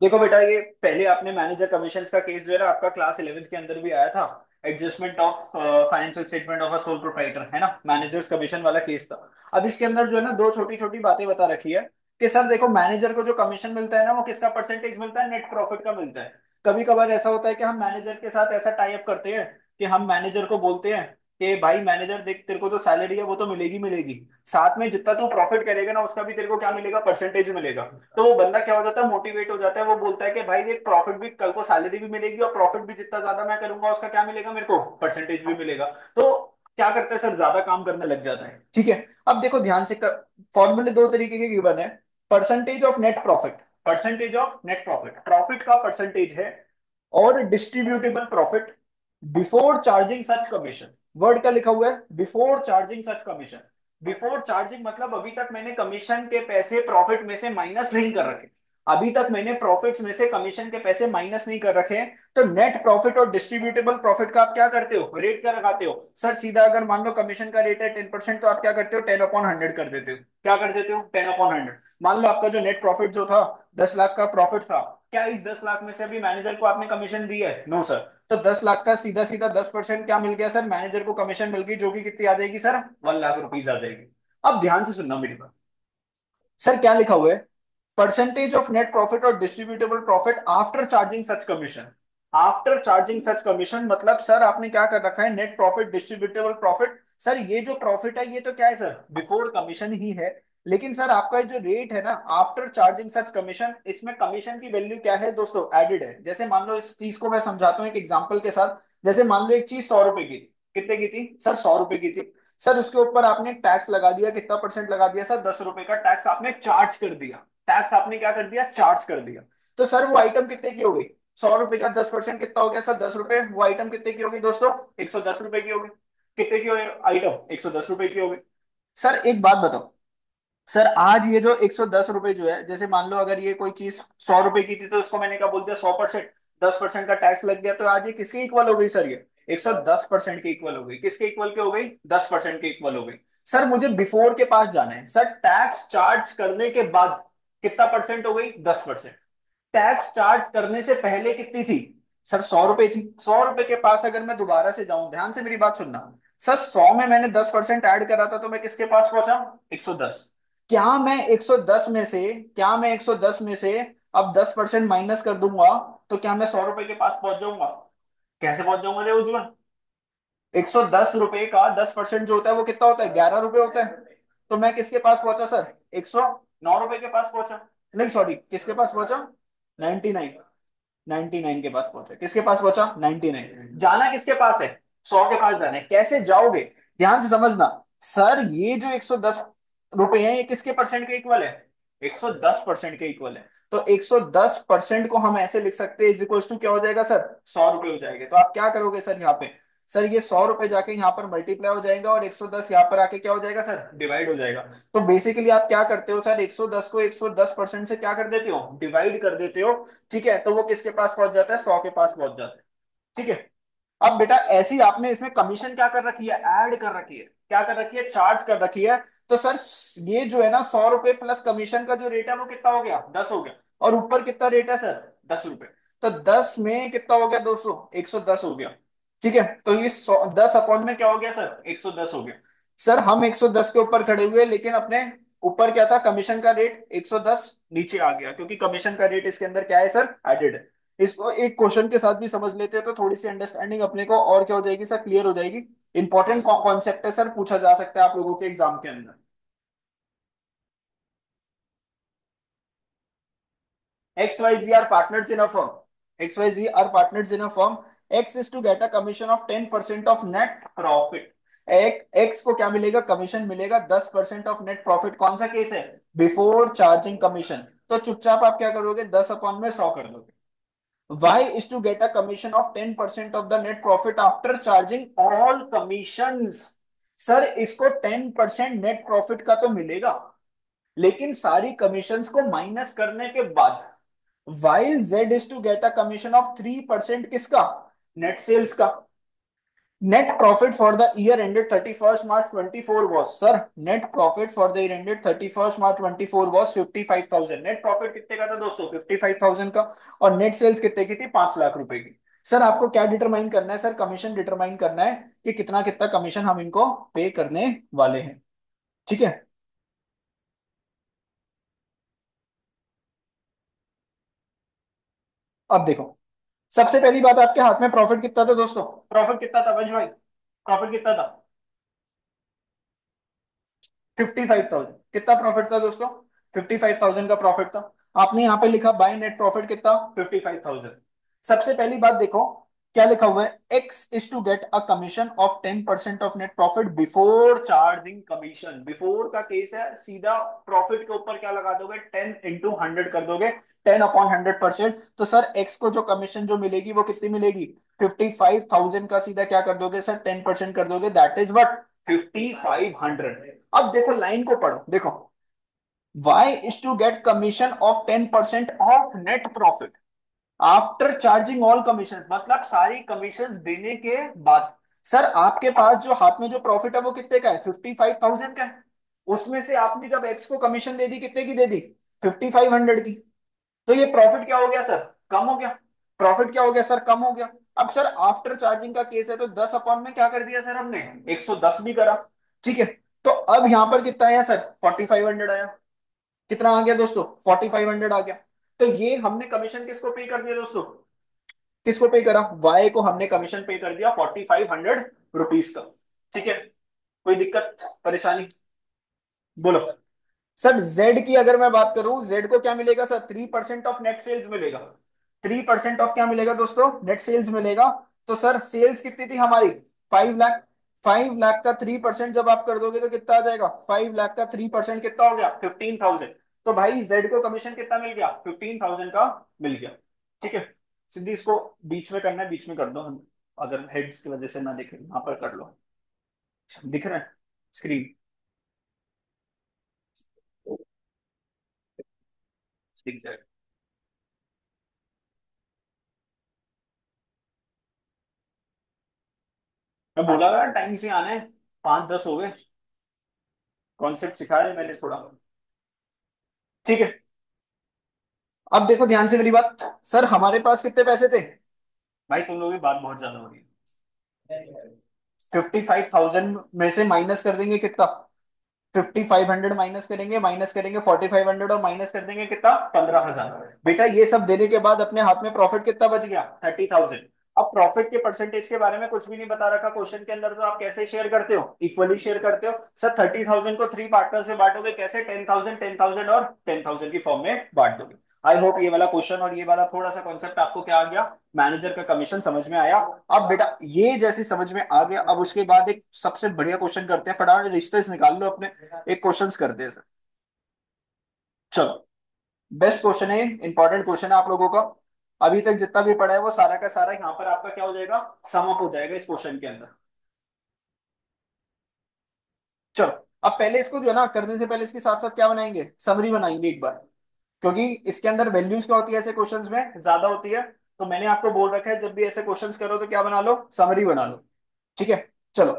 देखो बेटा, ये पहले आपने मैनेजर कमीशंस का केस जो है ना, आपका क्लास 11th के अंदर भी आया था। Adjustment of financial statement of a sole proprietor, है ना, मैनेजर्स कमीशन वाला केस था। अब इसके अंदर जो है ना, दो छोटी छोटी बातें बता रखी है कि सर देखो, मैनेजर को जो कमीशन मिलता है ना, वो किसका परसेंटेज मिलता है? नेट प्रॉफिट का मिलता है। कभी कभार ऐसा होता है कि हम मैनेजर के साथ ऐसा टाई अप करते हैं कि हम मैनेजर को बोलते हैं कि भाई मैनेजर देख, तेरे को जो सैलरी है वो तो मिलेगी मिलेगी, साथ में जितना तू प्रॉफिट करेगा ना उसका भी तेरे को क्या मिलेगा? परसेंटेज मिलेगा। तो वो बंदा क्या हो जाता है? मोटिवेट हो जाता है। वो बोलता है कि भाई देख, प्रॉफिट भी कल को सैलरी भी मिलेगी, और प्रॉफिट भी जितना ज्यादा मैं करूंगा उसका क्या मिलेगा मेरे को? परसेंटेज भी मिलेगा। तो क्या करता है सर? ज्यादा काम करने लग जाता है। ठीक है। अब देखो ध्यान से, फॉर्मूले दो तरीके के गिवन है। Percentage of net profit, percentage of net profit, profit का परसेंटेज है। और distributable profit before charging such commission. Word का लिखा हुआ है before charging such commission. Before charging मतलब अभी तक मैंने कमीशन के पैसे प्रॉफिट में से माइनस नहीं कर रखे। अभी तक मैंने प्रॉफिट्स में से कमीशन के पैसे माइनस नहीं कर रखे हैं। तो नेट प्रॉफिट और डिस्ट्रीब्यूटेबल प्रॉफिट का आप क्या करते हो? रेट क्या लगाते हो सर? सीधा अगर मान लो कमीशन का रेट है 10%, तो आप क्या करते हो? 10/100 कर देते हो। क्या कर देते हो? 10/100। मान लो आपका जो नेट प्रॉफिट जो था, 10 लाख का प्रॉफिट था। क्या इस 10 लाख में से अभी मैनेजर को आपने कमीशन दी है? No sir. तो 10 लाख का सीधा सीधा 10% क्या मिल गया सर? मैनेजर को कमीशन मिल गई, जो कि कितनी आ जाएगी सर? 1 लाख रुपीज आ जाएगी। अब ध्यान से सुनना मेरी बात। सर क्या लिखा हुआ है? परसेंटेज ऑफ नेट प्रॉफिट और distributable profit after charging such commission. After charging such commission मतलब सर आपने क्या कर रखा है? Net profit, distributable profit. Sir ये जो प्रॉफिट है ये तो क्या है सर? बिफोर कमीशन ही है। लेकिन सर आपका जो रेट है ना, आफ्टर चार्जिंग सच कमीशन, इसमें कमीशन की वैल्यू क्या है दोस्तों? एडेड है। जैसे मान लो, इस चीज को मैं समझाता हूँ एक एग्जांपल के साथ। जैसे मान लो एक चीज 100 रुपए की थी। कितने की थी सर? 100 रुपए की थी। सर उसके ऊपर आपने टैक्स लगा दिया, कितना परसेंट लगा दिया सर? 10 रुपए का टैक्स आपने चार्ज कर दिया। टैक्स आपने क्या कर दिया? चार्ज कर दिया। तो सर वो आइटम कितने की हो गई? 100 रुपए का 10% कितना हो गया सर? 10 रुपए। वो आइटम कितने की होगी दोस्तों? 110 रुपए की होगी। कितने की आइटम? 110 रुपए की होगी। सर एक बात बताओ, सर आज ये जो 110 रुपए जो है, जैसे मान लो अगर ये कोई चीज 100 रुपए की थी, तो इसको मैंने क्या बोल दिया? 100%। 10% का टैक्स लग गया, तो आज ये किसके इक्वल हो गई सर? ये 110% के इक्वल हो गई। किसके इक्वल के हो गई? 10% के इक्वल हो गई। सर मुझे बिफोर के पास जाना है सर। टैक्स चार्ज करने के बाद कितना परसेंट हो गई? 10%। टैक्स चार्ज करने से पहले कितनी थी सर? 100 रुपए थी। 100 रुपए के पास अगर मैं दोबारा से जाऊं, ध्यान से मेरी बात सुनना। सर 100 में मैंने 10% ऐड करा था, तो मैं किसके पास पहुंचा? 110। क्या मैं 110 में से, क्या मैं 110 में से अब 10% माइनस कर दूंगा, तो क्या मैं 100 रुपए के पास पहुंच जाऊंगा? कैसे पहुंच जाऊंगा रे उज्जवल? 110 रुपए का 10% जो होता है वो कितना होता है? 11 रुपए होता है। तो मैं किसके पास पहुंचा सर? 109 रुपए के पास पहुंचा। नहीं सॉरी, किसके पास पहुंचा? 99। 99 के पास पहुंचा। किसके पास पहुंचा? 99। जाना किसके पास है? 100 के पास जाना है। कैसे जाओगे? ध्यान से समझना। सर ये जो 110 रुपए हैं, ये किसके परसेंट के इक्वल है? 110% के इक्वल है। तो 110% को हम ऐसे लिख सकते हैं, इज इक्वल टू क्या हो जाएगा सर? 100 रुपए हो जाएंगे। तो आप क्या करोगे सर यहाँ पे? सर ये 100 रुपए जाके यहाँ पर मल्टीप्लाई हो जाएगा, और 110 यहाँ पर आके क्या हो जाएगा सर? डिवाइड हो जाएगा। तो बेसिकली आप क्या करते हो सर? 110 को 110% से क्या कर देते हो? डिवाइड कर देते हो। ठीक है। तो वो किसके पास पहुंच जाता है? 100 के पास पहुंच जाता है। ठीक है। अब बेटा ऐसी आपने इसमें कमीशन क्या कर रखी है? ऐड कर रखी है। क्या कर रखी है? चार्ज कर रखी है। तो सर ये जो है ना, 100 रुपए प्लस कमीशन का जो रेट है वो कितना हो गया? 10 हो गया। और ऊपर कितना रेट है सर? 10 रुपए। तो 10 में कितना हो गया दोस्तों? 110 हो गया। ठीक है। तो ये 10 अपॉन में क्या हो गया सर? 110 हो गया। सर हम 110 के ऊपर खड़े हुए, लेकिन अपने ऊपर क्या था? कमीशन का रेट 110 नीचे आ गया, क्योंकि कमीशन का रेट इसके अंदर क्या है सर? एडेड है। इसको एक क्वेश्चन के साथ भी समझ लेते हैं, तो थोड़ी सी अंडरस्टैंडिंग अपने को और क्या हो जाएगी सर? क्लियर हो जाएगी। इंपॉर्टेंट कॉन्सेप्ट है सर, पूछा जा सकता है आप लोगों के एग्जाम के अंदर। X Y Z are partners in a firm. X Y Z are partners in a firm. X is to get a commission of 10% of net profit. एक एक्स को क्या मिलेगा? कमीशन मिलेगा 10% ऑफ नेट प्रॉफिट। कौन सा case है? Before charging commission. तो चुपचाप आप क्या करोगे? 10/100 कर दोगे। Y is to get a commission of 10% of the net profit after charging all commissions। Sir इसको 10% नेट प्रॉफिट का तो मिलेगा, लेकिन सारी कमीशंस को माइनस करने के बाद। while Z is to get a commission of 3% किसका? नेट सेल्स का। Net profit for the year ended 31st March 24 was, sir net profit for the year ended 31st March 24 was 55,000। Net profit कितने का था दोस्तों? 55,000 का। और net sales कितने की थी? 5 लाख रुपए की। सर आपको क्या डिटरमाइन करना है? सर कमीशन डिटरमाइन करना है कि कितना कितना कमीशन हम इनको पे करने वाले हैं। ठीक है। अब देखो, सबसे पहली बात, आपके हाथ में प्रॉफिट कितना था दोस्तों? प्रॉफिट कितना था वंश भाई? प्रॉफिट कितना था? 55,000। कितना प्रॉफिट था दोस्तों? 55,000 का प्रॉफिट था। आपने यहां पे लिखा बाय नेट प्रॉफिट कितना? 55,000। सबसे पहली बात देखो, क्या लिखा हुआ है? X is to get a commission of 10% of net profit before charging commission. Before का केस है, सीधा प्रॉफिट के ऊपर क्या लगा दोगे? 10 into 100 कर दोगे, 10/100%। तो सर एक्स को जो कमीशन जो मिलेगी वो कितनी मिलेगी? 55,000 का सीधा क्या कर दोगे सर? 10% कर दोगे, दैट इज व्हाट? 5,500। अब देखो लाइन को पढ़ो, देखो, y is to get commission of 10% of net profit after charging all commission, मतलब सारी कमीशन देने के बाद। सर आपके पास जो हाथ में जो प्रॉफिट है वो कितने का है? 55,000 का है। उसमें से आपने जब एक्स को कमीशन दे दी, कितने की दे दी? 5,500 की। तो ये प्रॉफिट क्या हो गया सर? कम हो गया। प्रॉफिट क्या हो गया सर? कम हो गया। अब सर आफ्टर चार्जिंग का केस है, तो 10 अपॉन में क्या कर दिया सर हमने? 110 भी करा। ठीक है। तो अब यहां पर कितना आया सर? 4,500 आया। कितना आ गया दोस्तों? 4,500 आ गया। तो ये हमने कमीशन किसको पे कर दिया दोस्तों? किसको पे करा? वाई को हमने कमीशन पे कर दिया 4,500 रुपीज का। ठीक है। कोई दिक्कत परेशानी? बोलो। सर जेड की अगर मैं बात करूं, जेड को क्या मिलेगा सर? 3% ऑफ नेट सेल्स मिलेगा। 3% ऑफ क्या मिलेगा दोस्तों? नेट सेल्स मिलेगा। तो सर सेल्स कितनी थी हमारी? 5 लाख। 5 लाख का 3% जब आप कर दोगे तो कितना आ जाएगा? 5 लाख का 3% कितना हो गया? 15,000। तो भाई जेड को कमीशन कितना मिल गया? 15,000 का मिल गया। ठीक है। सिद्धि इसको बीच में करना है, बीच में कर दो हम, अगर हेड्स की वजह से ना दिखे वहां पर कर लो। दिख रहा है स्क्रीन? दिख जाएगा। मैं बोला था टाइम से आना है, 5:10 हो गए। कॉन्सेप्ट सिखाया है मैंने थोड़ा। ठीक है। अब देखो ध्यान से मेरी बात। सर हमारे पास कितने पैसे थे? भाई तुम लोगों की बात बहुत ज्यादा हो रही है। 55,000 में से माइनस कर देंगे कितना? 5,500 माइनस करेंगे, माइनस करेंगे 4,500 और माइनस कर देंगे कितना? 15,000। बेटा ये सब देने के बाद अपने हाथ में प्रॉफिट कितना बच गया? 30,000। अब प्रॉफिट के परसेंटेज के बारे में कुछ भी नहीं बता रखा क्वेश्चन के अंदर, तो आप कैसे शेयर करते हो? इक्वली शेयर करते हो। सर 30,000 को 3 पार्टनर्स में बांटोगे कैसे? 10,000, 10,000 और 10,000 की फॉर्म में बांट दोगे। आई होप ये वाला क्वेश्चन और ये वाला थोड़ा सा कॉन्सेप्ट आपको क्या आ गया? मैनेजर का कमीशन समझ में आया। अब बेटा ये जैसे समझ में आ गया, अब उसके बाद एक सबसे बढ़िया क्वेश्चन करते हैं, फटाफट रिश्ते निकाल लो अपने। एक क्वेश्चंस करते हैं सर। चलो, बेस्ट क्वेश्चन है, इंपॉर्टेंट क्वेश्चन है आप लोगों का। अभी तक जितना भी पढ़ा है वो सारा का सारा यहाँ पर आपका क्या हो जाएगा? सम अप हो जाएगा इस क्वेश्चन के अंदर। चलो, अब पहले इसको जो है ना करने से पहले इसके साथ साथ क्या बनाएंगे? समरी बनाएंगे एक बार। क्योंकि इसके अंदर वैल्यूज क्या होती है ऐसे क्वेश्चंस में? ज्यादा होती है। तो मैंने आपको बोल रखा है जब भी ऐसे क्वेश्चंस करो तो क्या बना लो? समरी बना लो। ठीक है। चलो,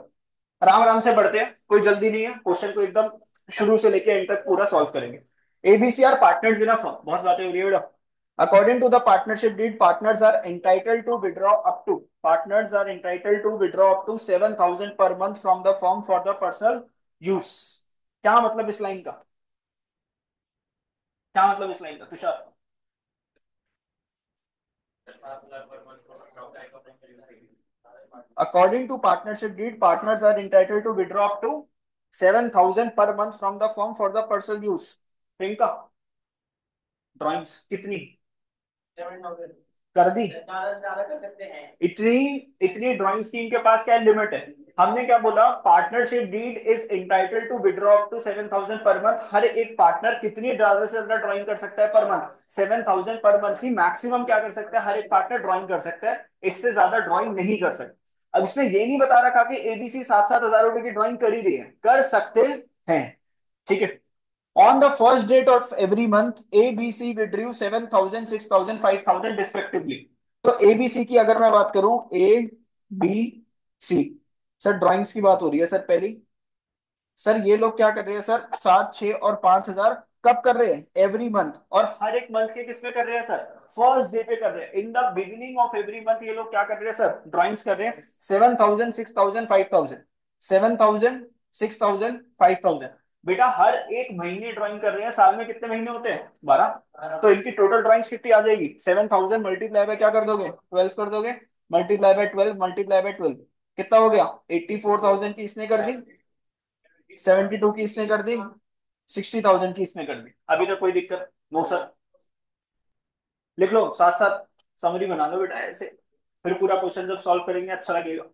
आराम आराम से बढ़ते हैं, कोई जल्दी नहीं है, क्वेश्चन को एकदम शुरू से लेके एंड तक पूरा सॉल्व करेंगे। ABC are partners in a firm, बहुत बातें हो रही है बेटा। According to the partnership deed, partners are entitled to withdraw up to 7,000 per month from the firm for the personal use. क्या मतलब इस लाइन का? क्या मतलब इस लाइन का Tushar? According to partnership deed, partners are entitled to withdraw up to 7,000 per month from the firm for the personal use. Priyanka, drawings कितनी कर दी? इतनी इतनी ड्राइंग्स की इनके पास क्या लिमिट है? हमने क्या बोला? Partnership deed is entitled to withdraw up to 7,000 per month. हर एक पार्टनर कितनी ज्यादा से ज्यादा ड्राइंग कर सकता है पर मंथ? 7,000 पर मंथ की मैक्सिमम क्या कर सकता है? हर एक पार्टनर ड्राइंग कर सकता है, इससे ज्यादा ड्राइंग नहीं कर सकता। अब इसने ये नहीं बता रखा कि एबीसी 7,000 रुपए की ड्राइंग कर ही रही है, कर सकते हैं। ठीक है। On the first date of every month, A, B, C withdrew 7,000, 6,000, 5,000 respectively. तो ABC की अगर मैं बात करूं, A, B C. Sir drawings की बात हो रही है सर पहली। सर ये लोग क्या कर रहे हैं सर, 7, 6 और 5 हजार कब कर रहे हैं, एवरी मंथ, और हर एक मंथ के किस में कर रहे हैं सर, फर्स्ट डे पे कर रहे हैं। In the beginning of every month ये लोग क्या कर रहे हैं सर, ड्राइंग्स कर रहे हैं। 7,000, 6,000, 5,000, 7,000, 6,000, 5,000। बेटा हर एक महीने ड्राइंग कर रहे हैं, साल में कितने महीने होते हैं, 12। तो इनकी टोटल ड्राइंग्स कितनी आ जाएगी, 7,000 मल्टीप्लाई बाय क्या कर दोगे, 12 कर दोगे, मल्टीप्लाई बाय 12, मल्टीप्लाई बाय 12, कितना हो गया, 84,000 की इसने कर दी, 72 की इसने कर दी, 60,000 की इसने कर दी। अभी तक कोई दिक्कत नो सर। लिख लो साथ साथ, समरी बना लो बेटा ऐसे, फिर पूरा क्वेश्चन जब सॉल्व करेंगे अच्छा लगेगा।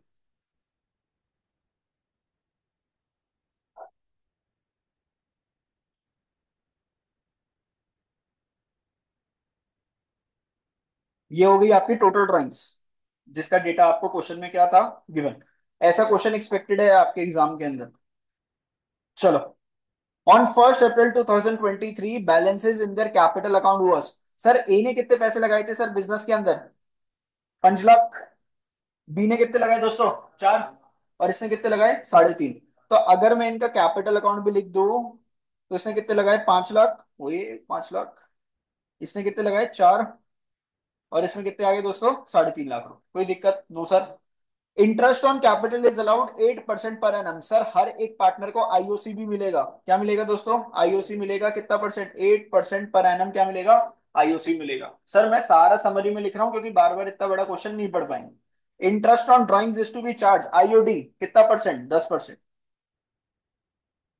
ये हो गई आपकी टोटल ड्राइंग्स, जिसका डेटा आपको क्वेश्चन में क्या था, गिवन। ऐसा क्वेश्चन एक्सपेक्टेड है आपके एग्जाम के अंदर। चलो, on 1 April 2023 balances in their capital account was. Sir A ने कितने पैसे लगाए थे सर बिजनेस के अंदर, 5 लाख। बी ने कितने लगाए दोस्तों, 4। और इसने कितने लगाए, 3.5। तो अगर मैं इनका कैपिटल अकाउंट भी लिख दूं, तो इसने कितने लगाए, 5 लाख, वही 5 लाख। इसने कितने लगाए, 4। और इसमें कितने आ गए दोस्तों, 3.5 लाख रुपए। कोई दिक्कत no sir. Interest on capital is allowed 8% per annum. Sir हर एक पार्टनर को आईओसी भी मिलेगा, क्या मिलेगा दोस्तों, आईओसी मिलेगा, कितना परसेंट, 8% पर एनम क्या मिलेगा, आईओसी मिलेगा। सर मैं सारा समरी में लिख रहा हूं क्योंकि बार बार इतना बड़ा क्वेश्चन नहीं पढ़ पाएंगे। Interest on drawings is to be charge IOD, कितना परसेंट, 10%।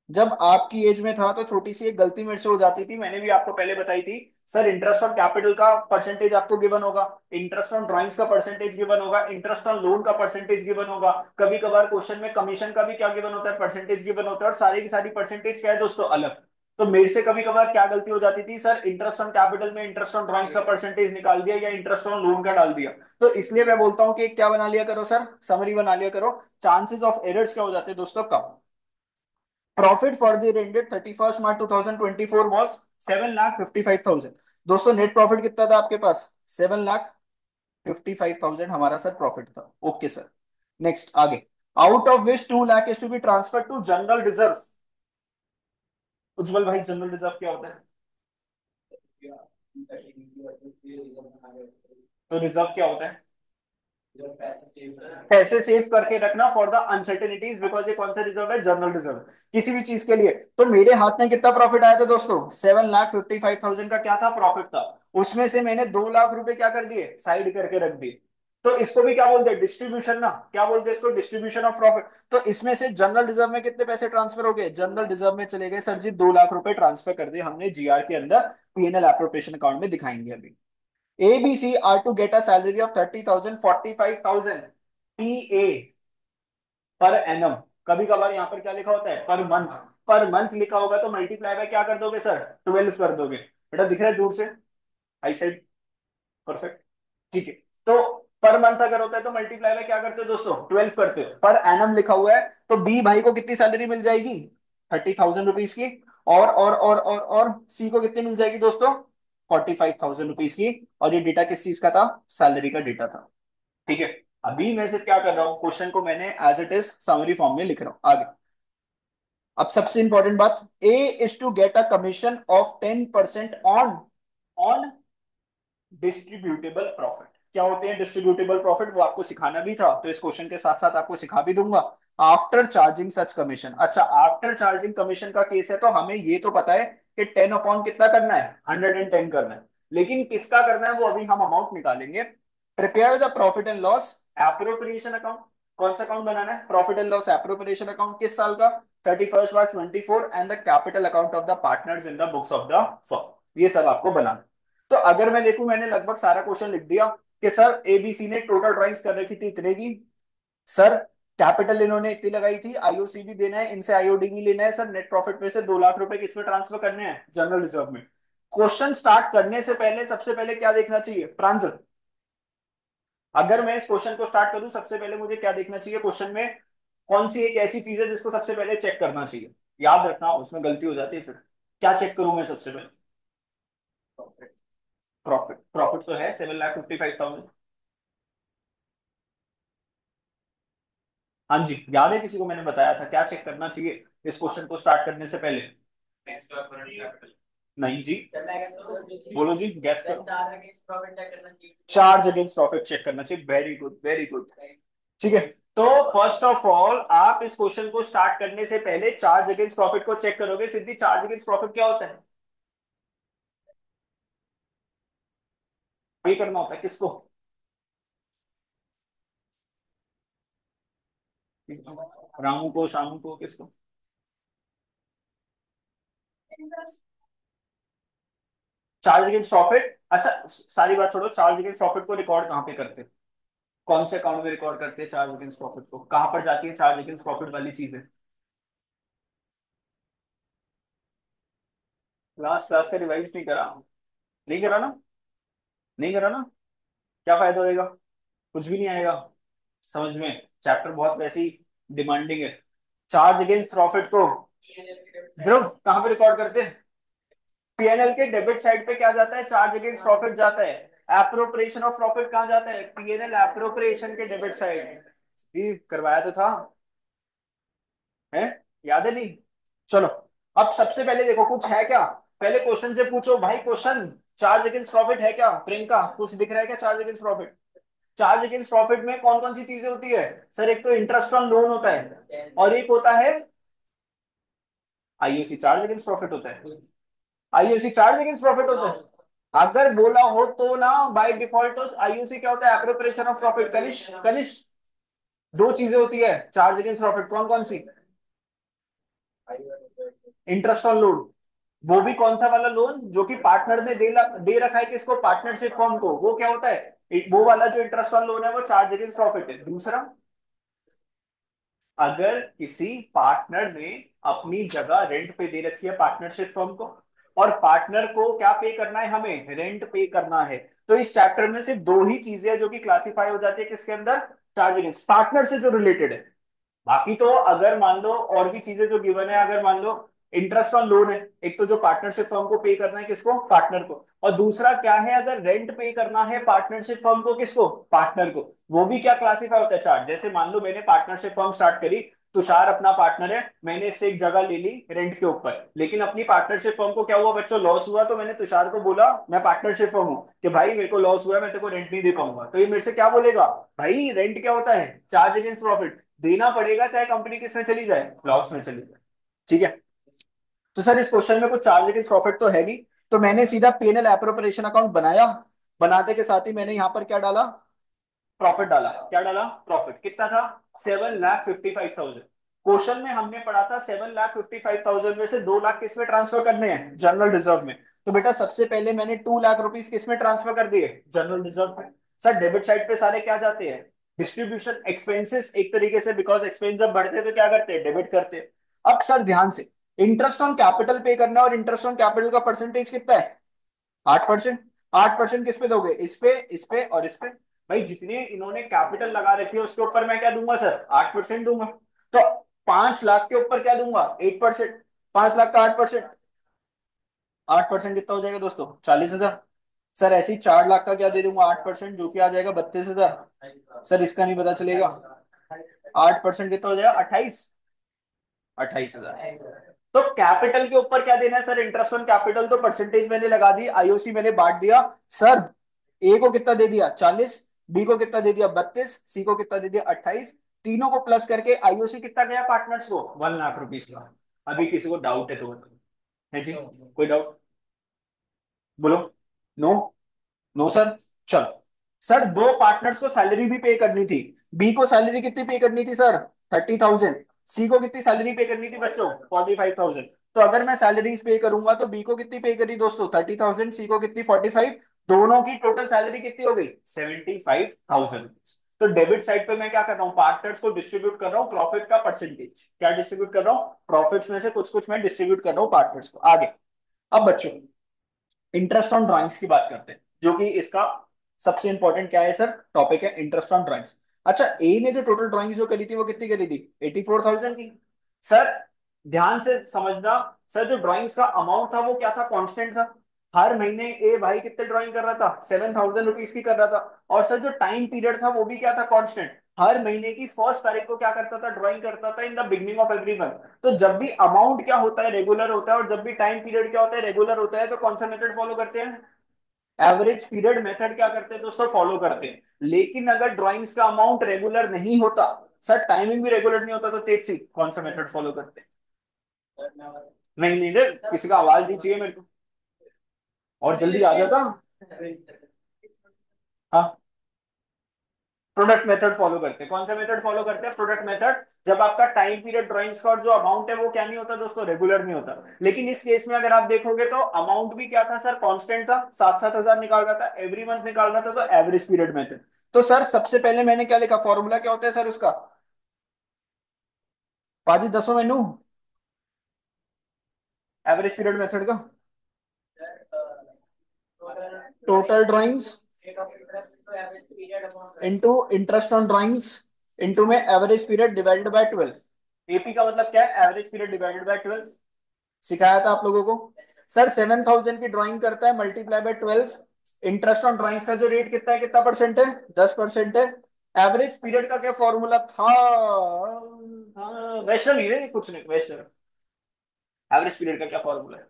जब आपकी एज में था तो छोटी सी एक गलती मेरे से हो जाती थी, मैंने भी आपको पहले बताई थी। सर इंटरेस्ट ऑन कैपिटल का परसेंटेज आपको गिवन होगा, इंटरेस्ट ऑन ड्राइंग्स का परसेंटेज गिवन होगा, इंटरेस्ट ऑन लोन का परसेंटेज गिवन होगा। कभी कभार क्वेश्चन में कमीशन का भी क्या गिवन होता है, परसेंटेज गिवन होता है। और सारी की सारी परसेंटेज क्या है दोस्तों, अलग। तो मेरे से कभी कभार क्या गलती हो जाती थी सर, इंटरेस्ट ऑन कैपिटल में इंटरेस्ट ऑन ड्राइंग्स का परसेंटेज निकाल दिया या इंटरेस्ट ऑन लोन का डाल दिया। तो इसलिए मैं बोलता हूं कि क्या बना लिया करो सर, समरी बना लिया करो। चांसेस ऑफ एरर्स क्या हो जाते हैं दोस्तों, कम। Profit for the year ended 31 March 2024 was 7,55,000। दोस्तों नेट प्रॉफिट कितना था आपके पास, 7,55,000 हमारा सर प्रॉफिट था। ओके सर, नेक्स्ट आगे। Out of which 2 lakh is to be transfer to general reserve. Ujjwal भाई जनरल रिजर्व क्या होता है, तो रिजर्व क्या होता है, पैसे सेव करके रखना फॉर द अनसर्टेनिटीज, बिकॉज ये कौन सा रिजर्व है, जनरल रिजर्व, किसी भी चीज के लिए। तो मेरे हाथ में कितना प्रॉफिट आया था दोस्तों, 7,55,000 का क्या था, प्रॉफिट था। उसमें से मैंने 2 लाख रुपए क्या कर दिए, साइड करके रख दिए। तो इसको भी क्या बोलते हैं, डिस्ट्रीब्यूशन ना, क्या बोलते हैं इसको, डिस्ट्रीब्यूशन ऑफ प्रॉफिट। तो इसमें से जनरल रिजर्व में कितने पैसे ट्रांसफर हो गए, जनरल रिजर्व में चले गए सर जी 2 लाख रुपए ट्रांसफर कर दिए हमने जीआर के अंदर, पीएनएल एप्रोप्रिएशन अकाउंट में दिखाएंगे अभी। ABC are to get a salary of 30,000, 45,000 PA per annum. कभी कभार यहाँ पर क्या लिखा होता है, पर मंथ। पर मंथ लिखा होगा तो मल्टीप्लाई बाय क्या कर दोगे सर, 12 कर दोगे। बेटा दिख रहा है दूर से, आई साइड, परफेक्ट, ठीक है। तो पर मंथ अगर होता है तो मल्टीप्लाई बाय क्या करते हो दोस्तों, 12 करते हो। पर एनम लिखा हुआ है तो बी भाई को कितनी सैलरी मिल जाएगी, 30,000 रुपीज की। और सी को कितनी मिल जाएगी दोस्तों, 45,000 रुपीज की। और ये डेटा किस चीज का था, सैलरी का डेटा था। ठीक है। अभी मैं सिर्फ क्या कर रहा हूं, क्वेश्चन को मैंने as it is summary form में लिख रहा हूं आगे। अब सबसे इंपॉर्टेंट बात, A is to get a commission of 10% on on distributable profit. क्या होते हैं डिस्ट्रीब्यूटेबल प्रॉफिट, वो आपको सिखाना भी था तो इस क्वेश्चन के साथ साथ आपको सिखा भी दूंगा। आफ्टर चार्जिंग सच कमीशन, अच्छा आफ्टर चार्जिंग कमीशन का केस है तो हमें ये तो पता है कि 10 अपॉन कितना करना है, 110 करना है। लेकिन किसका करना है वो अभी हम अमाउंट निकालेंगे। Prepare the profit and loss appropriation account. कौन सा अकाउंट बनाना है, profit and loss appropriation account, किस साल का, 31 मार्च 24, and the capital account of the partners in the books of the firm. ये सब आपको बनाना। तो अगर मैं देखूं, मैंने लगभग सारा क्वेश्चन लिख दिया कि सर एबीसी ने टोटल ड्राइंग्स कर रखी थी इतने की। सर कैपिटल इन्होंने इतनी लगाई थी, आईओसी भी देना है, इनसे आईओडी भी लेना है। सर नेट प्रॉफिट में से 2 लाख रुपए किसमें ट्रांसफर करने हैं, जनरल रिजर्व में। क्वेश्चन स्टार्ट करने से पहले सबसे पहले क्या देखना चाहिए, प्रांजल। अगर मैं इस क्वेश्चन को स्टार्ट करूं सबसे पहले मुझे क्या देखना चाहिए क्वेश्चन में, कौन सी एक ऐसी चीज है जिसको सबसे पहले चेक करना चाहिए। याद रखना उसमें गलती हो जाती है फिर। क्या चेक करूं मैं सबसे पहले, प्रॉफिट। प्रॉफिट तो है 7,55,000। हाँ जी, याद है किसी को मैंने बताया था क्या चेक करना चाहिए इस क्वेश्चन को स्टार्ट करने से पहले? नहीं जी, बोलो जी, गैस करो। चार्ज अगेंस्ट प्रॉफिट चेक करना चाहिए, वेरी गुड वेरी गुड। ठीक है, तो फर्स्ट ऑफ ऑल आप इस क्वेश्चन को स्टार्ट करने से पहले चार्ज अगेंस्ट प्रॉफिट को चेक करोगे। सिद्धि, चार्ज अगेंस्ट प्रॉफिट क्या होता है? पे करना होता है किसको? रामू को, शामू को, किसको? चार्ज अगेंस्ट प्रॉफिट, अच्छा सारी बात छोड़ो, चार्ज अगेंस्ट प्रॉफिट को रिकॉर्ड कहाँ पे करते हैं? कौन से अकाउंट में रिकॉर्ड करते हैं चार्ज अगेंस्ट प्रॉफिट को? कहां पर जाती है चार्ज अगेंस्ट प्रॉफिट वाली चीजें? क्लास क्लास का रिवाइज नहीं करा? नहीं करा ना? नहीं करा ना? क्या फायदा होएगा? कुछ भी नहीं आएगा समझ में। चैप्टर बहुत वैसे ही डिमांडिंग है। चार्ज अगेंस्ट प्रॉफिट को ध्रुव कहां पे रिकॉर्ड करते हैं? पीएनएल के डेबिट साइड पे क्या जाता है? चार्ज अगेंस्ट प्रॉफिट जाता है। एप्रोप्रिएशन ऑफ प्रॉफिट कहां जाता है? पीएनएल एप्रोप्रिएशन के डेबिट साइड। ये करवाया तो था, है? याद है नहीं? चलो, अब सबसे पहले देखो कुछ है क्या। पहले क्वेश्चन से पूछो भाई, क्वेश्चन चार्ज अगेंस्ट प्रॉफिट है क्या? प्रियंका कुछ दिख रहा है क्या charge against profit? Charge against profit में कौन कौन सी चीजें होती है? सर एक तो इंटरेस्ट ऑन लोन होता है, और एक होता है आईओसी। चार्ज अगेंस्ट प्रॉफिट होता है, आईओसी चार्ज अगेंस्ट प्रॉफिट होता है। अगर बोला हो तो ना, बाय डिफॉल्ट तो आईओसी क्या होता है? Appropriation of profit. Kanishk Kanishk, दो चीजें होती है चार्ज अगेंस्ट प्रॉफिट, कौन कौन सी? इंटरेस्ट ऑन लोन, वो भी कौन सा वाला लोन जो कि पार्टनर ने दे रखा है किसको? पार्टनरशिप फर्म को। वो क्या होता है? वो वाला जो इंटरेस्ट ऑन लोन है वो चार्ज अगेंस्ट प्रॉफिट है। दूसरा, अगर किसी पार्टनर ने अपनी जगह रेंट पे दे रखी है पार्टनरशिप फर्म को, और पार्टनर को क्या पे करना है? हमें रेंट पे करना है। तो इस चैप्टर में सिर्फ दो ही चीजें हैं जो कि क्लासिफाई हो जाती है किसके अंदर? चार्ज अगेंस्ट, पार्टनर से जो रिलेटेड है। बाकी तो अगर मान लो और भी चीजें जो गिवन है, अगर मान लो इंटरेस्ट ऑन लोन है, एक तो जो पार्टनरशिप फर्म को पे करना है किसको? पार्टनर को। और दूसरा क्या है? अगर रेंट पे करना है पार्टनरशिप फर्म को किसको? पार्टनर को। वो भी क्या क्लासीफाई होता है? चार्ज। जैसे मान लो मैंने पार्टनरशिप फर्म स्टार्ट करी, तुषार अपना पार्टनर है, मैंने इससे एक जगह ले ली रेंट के ऊपर, लेकिन अपनी पार्टनरशिप फर्म को क्या हुआ बच्चों? लॉस हुआ। तो मैंने तुषार को बोला, मैं पार्टनरशिप फर्म हूँ, कि भाई मेरे को लॉस हुआ है, मैं तेरे को रेंट नहीं दे पाऊंगा। तो ये मेरे से क्या बोलेगा? भाई रेंट क्या होता है? चार्ज अगेंस्ट प्रॉफिट, देना पड़ेगा चाहे कंपनी किसमें चली जाए? लॉस में चली जाए। ठीक है, तो सर इस क्वेश्चन में कुछ चार्ज अगेंस्ट प्रॉफिट तो है नहीं, तो मैंने सीधा पीएनएल एप्रोप्रिएशन अकाउंट बनाया। बनाते के साथ ही मैंने यहां पर क्या डाला? प्रॉफिट डाला। क्या डाला? प्रॉफिट। कितना था? 7,55,000। क्वेश्चन में हमने पढ़ा था 7,55,000 में से 2 लाख किस में ट्रांसफर करने हैं? जनरल रिजर्व में। तो बेटा सबसे पहले मैंने 2 लाख रुपीज किस में ट्रांसफर कर दिए? जनरल रिजर्व में। सर डेबिट साइड पे सारे क्या जाते हैं? डिस्ट्रीब्यूशन एक्सपेंसेस एक तरीके से, बिकॉज एक्सपेंस जब बढ़ते हैं तो क्या करते हैं? डेबिट करते हैं। अब सर ध्यान से, इंटरेस्ट ऑन कैपिटल पे करना, और इंटरेस्ट ऑन कैपिटल का परसेंटेज कितना है? 8%। 8% किस पे दोगे? इस पे और इस पे। भाई जितने इन्होंने कैपिटल लगा रखी है उसके ऊपर मैं क्या दूंगा सर? 8% दूंगा। तो 5 लाख के ऊपर क्या दूंगा? 8%। 5 लाख का 8%, 8% कितना हो जाएगा दोस्तों? 40,000। सर ऐसे ही 4 लाख का क्या दे दूंगा? 8%, जो कि आ जाएगा 32,000। सर इसका नहीं पता चलेगा? 8% कितना हो जाएगा? 28,000। तो कैपिटल के ऊपर क्या देना है सर? Interest on capital. तो परसेंटेज मैंने लगा दी, आईओसी मैंने बांट दिया। सर ए को कितना दे दिया? 40। बी को कितना दे दिया? 32। सी को कितना दे दिया? 28। तीनों को प्लस करके आईओसी कितना गया पार्टनर्स को? 1 लाख रुपीज का। अभी किसी को डाउट है तो बताओ। है जी कोई डाउट? बोलो। नो? No sir. चलो, सर दो पार्टनर्स को सैलरी भी पे करनी थी। बी को सैलरी कितनी पे करनी थी सर? 30,000। सी को कितनी सैलरी पे करनी थी बच्चों? 45,000। तो अगर मैं सैलरीज पे करूंगा तो बी को कितनी पे करी दोस्तों? 30,000। सी को कितनी? 45। दोनों की टोटल सैलरी कितनी हो गई? 75,000। तो डेबिट साइड पे मैं क्या कर रहा हूँ? पार्टनर्स को डिस्ट्रीब्यूट कर रहा हूँ प्रॉफिट का परसेंटेज। क्या डिस्ट्रीब्यूट कर रहा हूँ? प्रॉफिट्स में से कुछ कुछ मैं डिस्ट्रीब्यूट कर रहा हूँ पार्टनर्स को। आगे, अब बच्चों इंटरेस्ट ऑन ड्राइंग्स की बात करते हैं, जो कि इसका सबसे इंपॉर्टेंट क्या है सर? टॉपिक है इंटरेस्ट ऑन ड्राइंग्स। अच्छा, ए ने जो टोटल ड्राइंग्स जो करी थी वो कितनी करी थी? 84,000 की। सर ध्यान से समझना, सर जो ड्राइंग्स का अमाउंट था वो क्या था? कांस्टेंट था। हर महीने ए भाई कितने ड्राइंग कर रहा था? 7,000 रुपीज की कर रहा था। और सर जो टाइम पीरियड था वो भी क्या था? कांस्टेंट। हर महीने की फर्स्ट तारीख को क्या करता था, ड्राइंग करता था in the beginning of every month. तो जब भी अमाउंट क्या होता है, रेगुलर होता है, और जब भी टाइम पीरियड क्या होता है, रेगुलर होता है, तो कौन सा मेथड फॉलो करते हैं, एवरेज पीरियड मेथड क्या करते हैं दोस्तों, फॉलो करते हैं। लेकिन अगर ड्राइंग्स का अमाउंट रेगुलर नहीं होता, सर टाइमिंग भी रेगुलर नहीं होता, तो तेज सी कौन सा मेथड फॉलो करते हैं। नहीं नहीं रे, किसी का आवाज नहीं चाहिए मेरे को, और जल्दी आ जाता। हाँ, प्रोडक्ट मेथड फॉलो करते हैं। कौन सा मेथड फॉलो करते हैं, प्रोडक्ट मेथड। जब आपका टाइम पीरियड ड्राइंग्स का और जो अमाउंट है वो क्या नहीं होता दोस्तों, रेगुलर नहीं होता। लेकिन इस केस में अगर आप देखोगे तो अमाउंट भी क्या था सर, कांस्टेंट था, 7-7 हजार निकाल रहा था, एवरी मंथ निकाल रहा था, तो एवरेज पीरियड मेथड। तो सर सबसे पहले मैंने क्या लिखा, फॉर्मूला क्या होता है सर उसका, पाजी दसो मेनू, एवरेज पीरियड मेथड का, total drawings into interest on drawings into में average period divided by 12। AP का मतलब क्या है, एवरेज पीरियड डिवाइडेड बाय 12। सिखाया था आप लोगों को। सर 7,000 की ड्राइंग करता है, multiply by 12। Interest on drawings का जो रेट कितना है, कितना परसेंट है, 10% है। एवरेज पीरियड का क्या फॉर्मूला था, हाँ, वैष्णव ही है, कुछ नहीं, वैष्णव। एवरेज पीरियड का क्या फॉर्मूला है,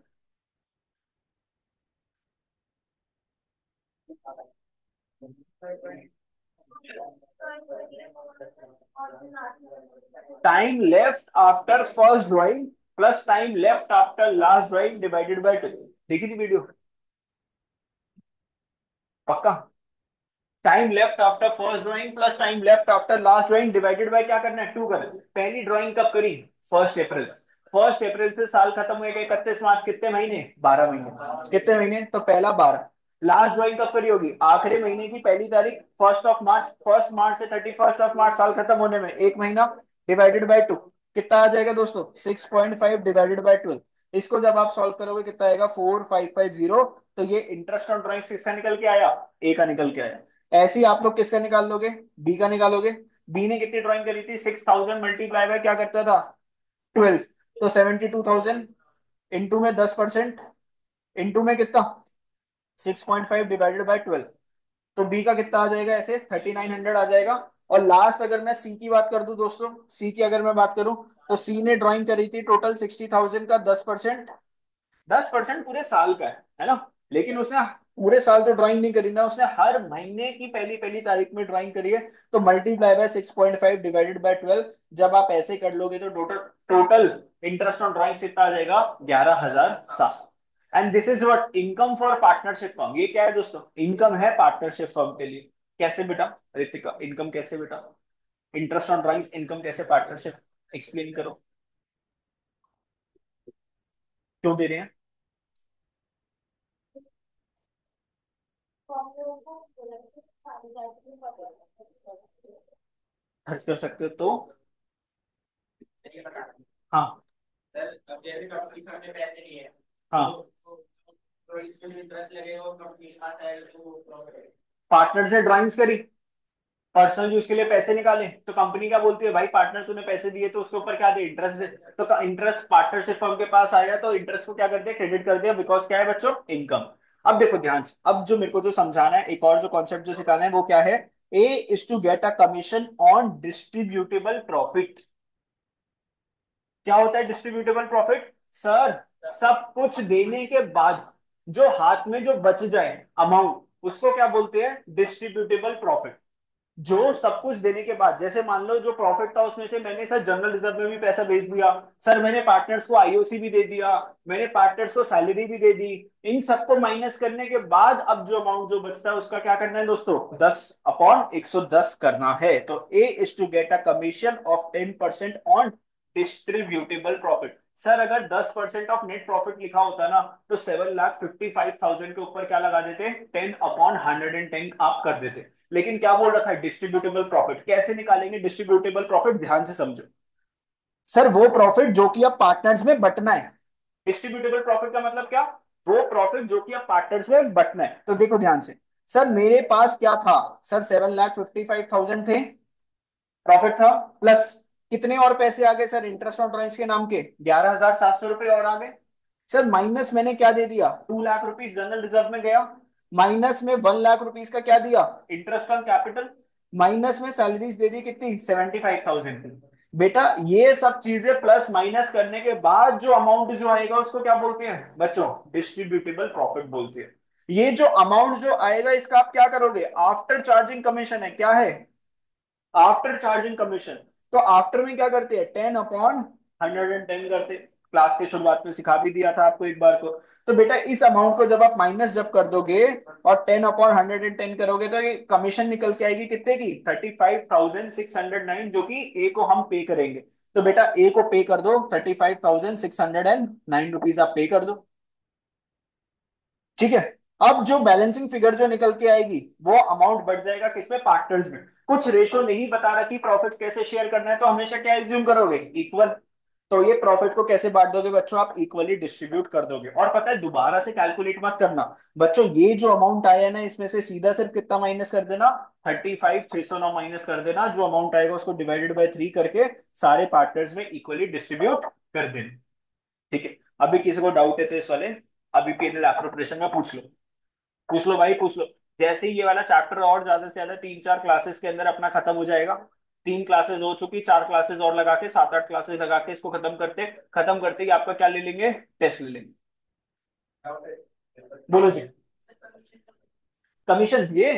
time left after first drawing plus time left after last drawing divided by 2। देखी थी वीडियो, पक्का। Time left after first drawing plus time left after last drawing divided by क्या करना है, 2 करना है। पहली ड्राइंग कब करी, 1 अप्रैल। 1 अप्रैल से साल खत्म होएगा 31 मार्च, कितने महीने, 12 महीने। कितने महीने, तो पहला 12। लास्ट ड्राइंग कब करी होगी, आखिरी महीने की पहली तारीख, 1 मार्च। 1 मार्च से 31 मार्च साल खत्म होने में 1 महीना, डिवाइडेड बाय 2। कितना आ जाएगा दोस्तों, 6.5 डिवाइडेड बाय 12। इसको जब आप सॉल्व करोगे कितना आएगा, 4550। तो ये इंटरेस्ट ऑन ड्राइंग किसका निकल के आया, ए का निकल के आया। ऐसे ही आप लोग किसका निकाल लोगे, बी का निकालोगे। बी ने कितनी ड्राइंग करी थी, 6,000 मल्टीप्लाई बाय क्या करता था, 12। तो 72,000 इंटू में 10%, इंटू में कितना, 6.5 डिवाइडेड बाय 12। तो बी का कितना आ जाएगा, ऐसे 3900 आ जाएगा। और लास्ट अगर मैं सी की बात कर दूं दोस्तों, सी की अगर मैं बात करूं, तो सी ने ड्राइंग करी थी टोटल 60,000 का 10%। 10% पूरे साल का है ना। लेकिन उसने पूरे साल तो ड्राइंग नहीं करी ना, उसने हर महीने की पहली पहली तारीख में ड्राइंग करी है। तो मल्टीप्लाई बाय 6.5 डिवाइडेड बाय 12। जब आप ऐसे कर लोगे तो total total interest on drawing कितना आ जाएगा, 11,700। And this is what income for partnership firm. ये क्या है दोस्तों, इनकम है पार्टनरशिप फर्म के लिए। कैसे बेटा, ऋतिका इनकम कैसे बेटा, इंटरेस्ट ऑन ड्राइंग्स इनकम कैसे पार्टनरशिप, एक्सप्लेन करो, क्यों दे रहे हैं। खर्च कर सकते हो तो, हाँ हाँ, पार्टनर से ड्राइंग्स करी, पर्सनल यूज के लिए पैसे निकाले, तो कंपनी क्या बोलती है, भाई पार्टनर तूने पैसे दिए तो उसके ऊपर क्या दे, इंटरेस्ट दे। तो इंटरेस्ट पार्टनरशिप फर्म के पास आया तो इंटरेस्ट को क्या कर दिया, क्रेडिट कर दिया, बिकॉज क्या है बच्चों, इनकम। अब देखो ध्यान से, अब जो मेरे को जो समझाना है, एक और जो कॉन्सेप्ट जो सिखाना है वो क्या है, A is to get a commission on distributable profit. क्या होता है डिस्ट्रीब्यूटेबल प्रॉफिट, सर सब कुछ देने के बाद जो हाथ में जो बच जाए अमाउंट, उसको क्या बोलते हैं, डिस्ट्रीब्यूटेबल प्रॉफिट। जो सब कुछ देने के बाद, जैसे मान लो जो प्रॉफिट था उसमें से मैंने सर जनरल रिजर्व में भी पैसा भेज दिया, सर मैंने पार्टनर्स को आईओसी भी दे दिया, मैंने पार्टनर्स को सैलरी भी दे दी, इन सबको माइनस करने के बाद अब जो अमाउंट जो बचता है उसका क्या करना है दोस्तों, 10/110 करना है। तो A is to get a commission of 10% on distributable profit. Sir अगर 10% ऑफ नेट प्रॉफिट लिखा होता ना, तो 7,55,000 के ऊपर क्या लगा देते, 10/110 आप कर देते। लेकिन क्या बोल रखा है, डिस्ट्रीब्यूटेबल प्रॉफिट। कैसे निकालेंगे डिस्ट्रीब्यूटेबल प्रॉफिट, ध्यान से समझो। सर वो प्रॉफिट जो कि अब पार्टनर्स में बंटना है, डिस्ट्रीब्यूटेबल प्रॉफिट का मतलब क्या, वो प्रॉफिट जो कि अब पार्टनर्स में बंटना है। तो देखो ध्यान से, सर मेरे पास क्या था, सर 7,55,000 थे, प्रॉफिट था, प्लस कितने और पैसे आ गए सर, इंटरेस्ट ऑन ड्राइंग्स के नाम के 11,700 रुपए और आ गए। सर माइनस मैंने क्या दे दिया, 2 लाख रुपीज जनरल रिजर्व में गया, माइनस में 1 लाख रुपीज का क्या दिया, इंटरेस्ट ऑन कैपिटल। माइनस में सैलरीज दे दी कितनी, 75,000 की। बेटा ये सब चीजें प्लस माइनस करने के बाद जो अमाउंट जो आएगा उसको क्या बोलते हैं बच्चों, डिस्ट्रीब्यूटेबल प्रॉफिट बोलते हैं। ये जो अमाउंट जो आएगा इसका आप क्या करोगे, आफ्टर चार्जिंग कमीशन है, क्या है, आफ्टर चार्जिंग कमीशन। तो आफ्टर में क्या करते हैं, 10/110 करते। क्लास के शुरुआत में सिखा भी दिया था आपको एक बार को। तो बेटा इस अमाउंट को जब आप माइनस जब कर दोगे और 10/110 करोगे तो ये कमीशन निकल के आएगी कितने की, 35,609, जो कि ए को हम पे करेंगे। तो बेटा ए को पे कर दो, 35,609 रुपीज आप पे कर दो। ठीक है। अब जो बैलेंसिंग फिगर जो निकल के आएगी वो अमाउंट बढ़ जाएगा किसमें, पार्टनर्स में। कुछ रेशो नहीं बता रहा कि प्रॉफिट्स कैसे शेयर करना है, तो हमेशा क्या एज्यूम करोगे, इक्वल। तो ये प्रॉफिट को कैसे बांट दोगे बच्चों, आप इक्वली डिस्ट्रीब्यूट कर दोगे। और पता है दोबारा से कैलकुलेट मत करना बच्चों, ये जो अमाउंट आया है ना इसमें से सीधा सिर्फ कितना माइनस कर देना, 35,609 माइनस कर देना। जो अमाउंट आएगा उसको डिवाइडेड बाय 3 करके सारे पार्टनर्स में इक्वली डिस्ट्रीब्यूट कर देना। ठीक है। अभी किसी को डाउट है तो इस वाले अभी पीएनएल एप्रोप्रिएशन में पूछ लो, पूछ लो भाई पूछ लो। जैसे ही ये वाला चैप्टर और ज्यादा से ज्यादा 3-4 क्लासेस के अंदर अपना खत्म हो जाएगा, 3 क्लासेस हो चुकी, 4 क्लासेस और लगा के 7-8 क्लासेस लगा के इसको खत्म करते ही आपका क्या ले लेंगे, टेस्ट ले लेंगे। बोलो जी। कमीशन ये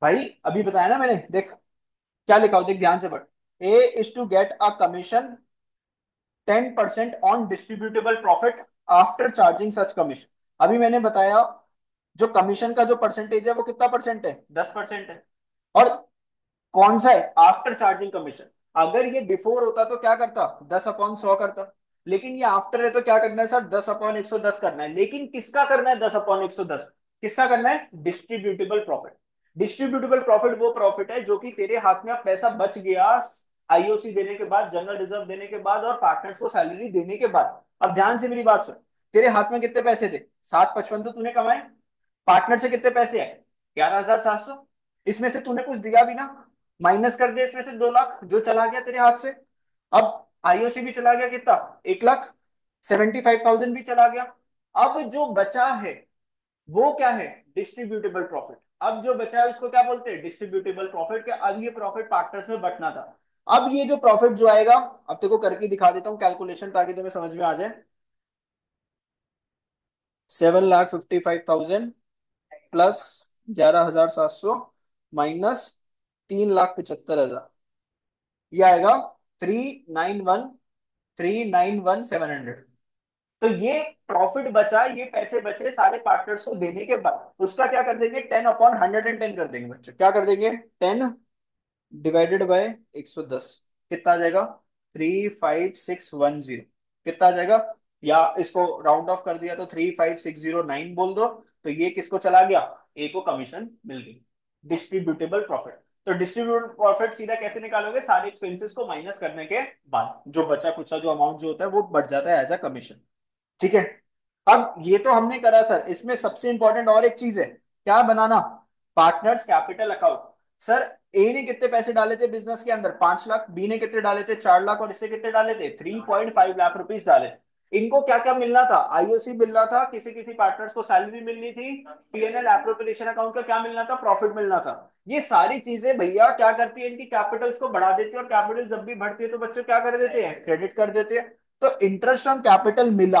भाई अभी बताया ना मैंने, देख क्या लिखा हो, देख ध्यान से पढ़। A is to get a commission 10% on distributable profit after charging such commission. अभी मैंने बताया जो कमीशन का जो परसेंटेज है वो कितना परसेंट है, 10% है। और कौन सा है, आफ्टर चार्जिंग कमीशन। अगर ये बिफोर होता तो क्या करता, 10/100 करता। लेकिन ये आफ्टर है तो क्या करना है सर, 10/110 करना है। लेकिन किसका करना है 10/110, किसका करना है, डिस्ट्रीब्यूटेबल प्रॉफिट। डिस्ट्रीब्यूटेबल प्रॉफिट वो प्रॉफिट है जो कि तेरे हाथ में अब पैसा बच गया, आईओसी देने के बाद, जनरल रिजर्व देने के बाद और पार्टनर्स को सैलरी देने के बाद। अब ध्यान से मेरी बात सुन, तेरे हाथ में कितने पैसे थे, 755 तो तूने कमाए। पार्टनर से कितने पैसे आए, 11,700। इसमें से तूने कुछ दिया भी ना, माइनस कर दिया इसमें से 2 लाख जो चला गया तेरे हाथ से। अब आईओसी भी चला गया कितना, 1,75,000 भी चला गया। अब जो बचा है वो क्या है, डिस्ट्रीब्यूटेबल प्रॉफिट। अब जो बचा है उसको क्या बोलते हैं, डिस्ट्रीब्यूटेबल प्रॉफिट के। अब ये प्रॉफिट पार्टनर्स में बंटना था। अब ये जो प्रॉफिट जो आएगा, अब तेको करके दिखा देता हूं कैलकुलेशन ताकि तुम्हें समझ में आ जाए। 7,55,000 प्लस 11,700 माइनस 3,75,000, ये आएगा 391,700। तो ये प्रॉफिट बचा, ये पैसे बचे सारे पार्टनर्स को देने के बाद उसका क्या कर देंगे, 10/110 कर देंगे बच्चे, क्या कर देंगे, 10/110 कितना आ जाएगा, 35610 कितना आ जाएगा। या इसको राउंड ऑफ कर दिया तो 35609 बोल दो। तो ये किसको चला गया, ए को कमीशन मिल गई, डिस्ट्रीब्यूटेबल प्रॉफिट। तो डिस्ट्रीब्यूटेबल प्रॉफिट सीधा कैसे निकालोगे, सारे एक्सपेंसेस को माइनस करने के बाद जो बचा कुचा जो अमाउंट जो होता है वो बढ़ जाता है एज अ कमीशन। ठीक है। अब ये तो हमने करा सर, इसमें सबसे इंपॉर्टेंट और एक चीज है, क्या बनाना, partners capital account. Sir A ने कितने पैसे डाले थे बिजनेस के अंदर, 5 लाख, बी ने कितने डाले थे, 4 लाख, और इससे कितने डाले थे, 3.5 लाख रुपीज डाले। इनको क्या क्या मिलना था, आईओसी मिलना था, किसी किसी पार्टनर्स को सैलरी मिलनी थी, पीएनएल एप्रोप्रिएशन अकाउंट का क्या मिलना था, प्रॉफिट मिलना था। ये सारी चीजें भैया क्या करती है, इनकी कैपिटल्स को बढ़ा देती है। और कैपिटल जब भी बढ़ती है तो बच्चों क्या कर देते हैं, क्रेडिट कर देते हैं। तो इंटरेस्ट ऑन कैपिटल मिला,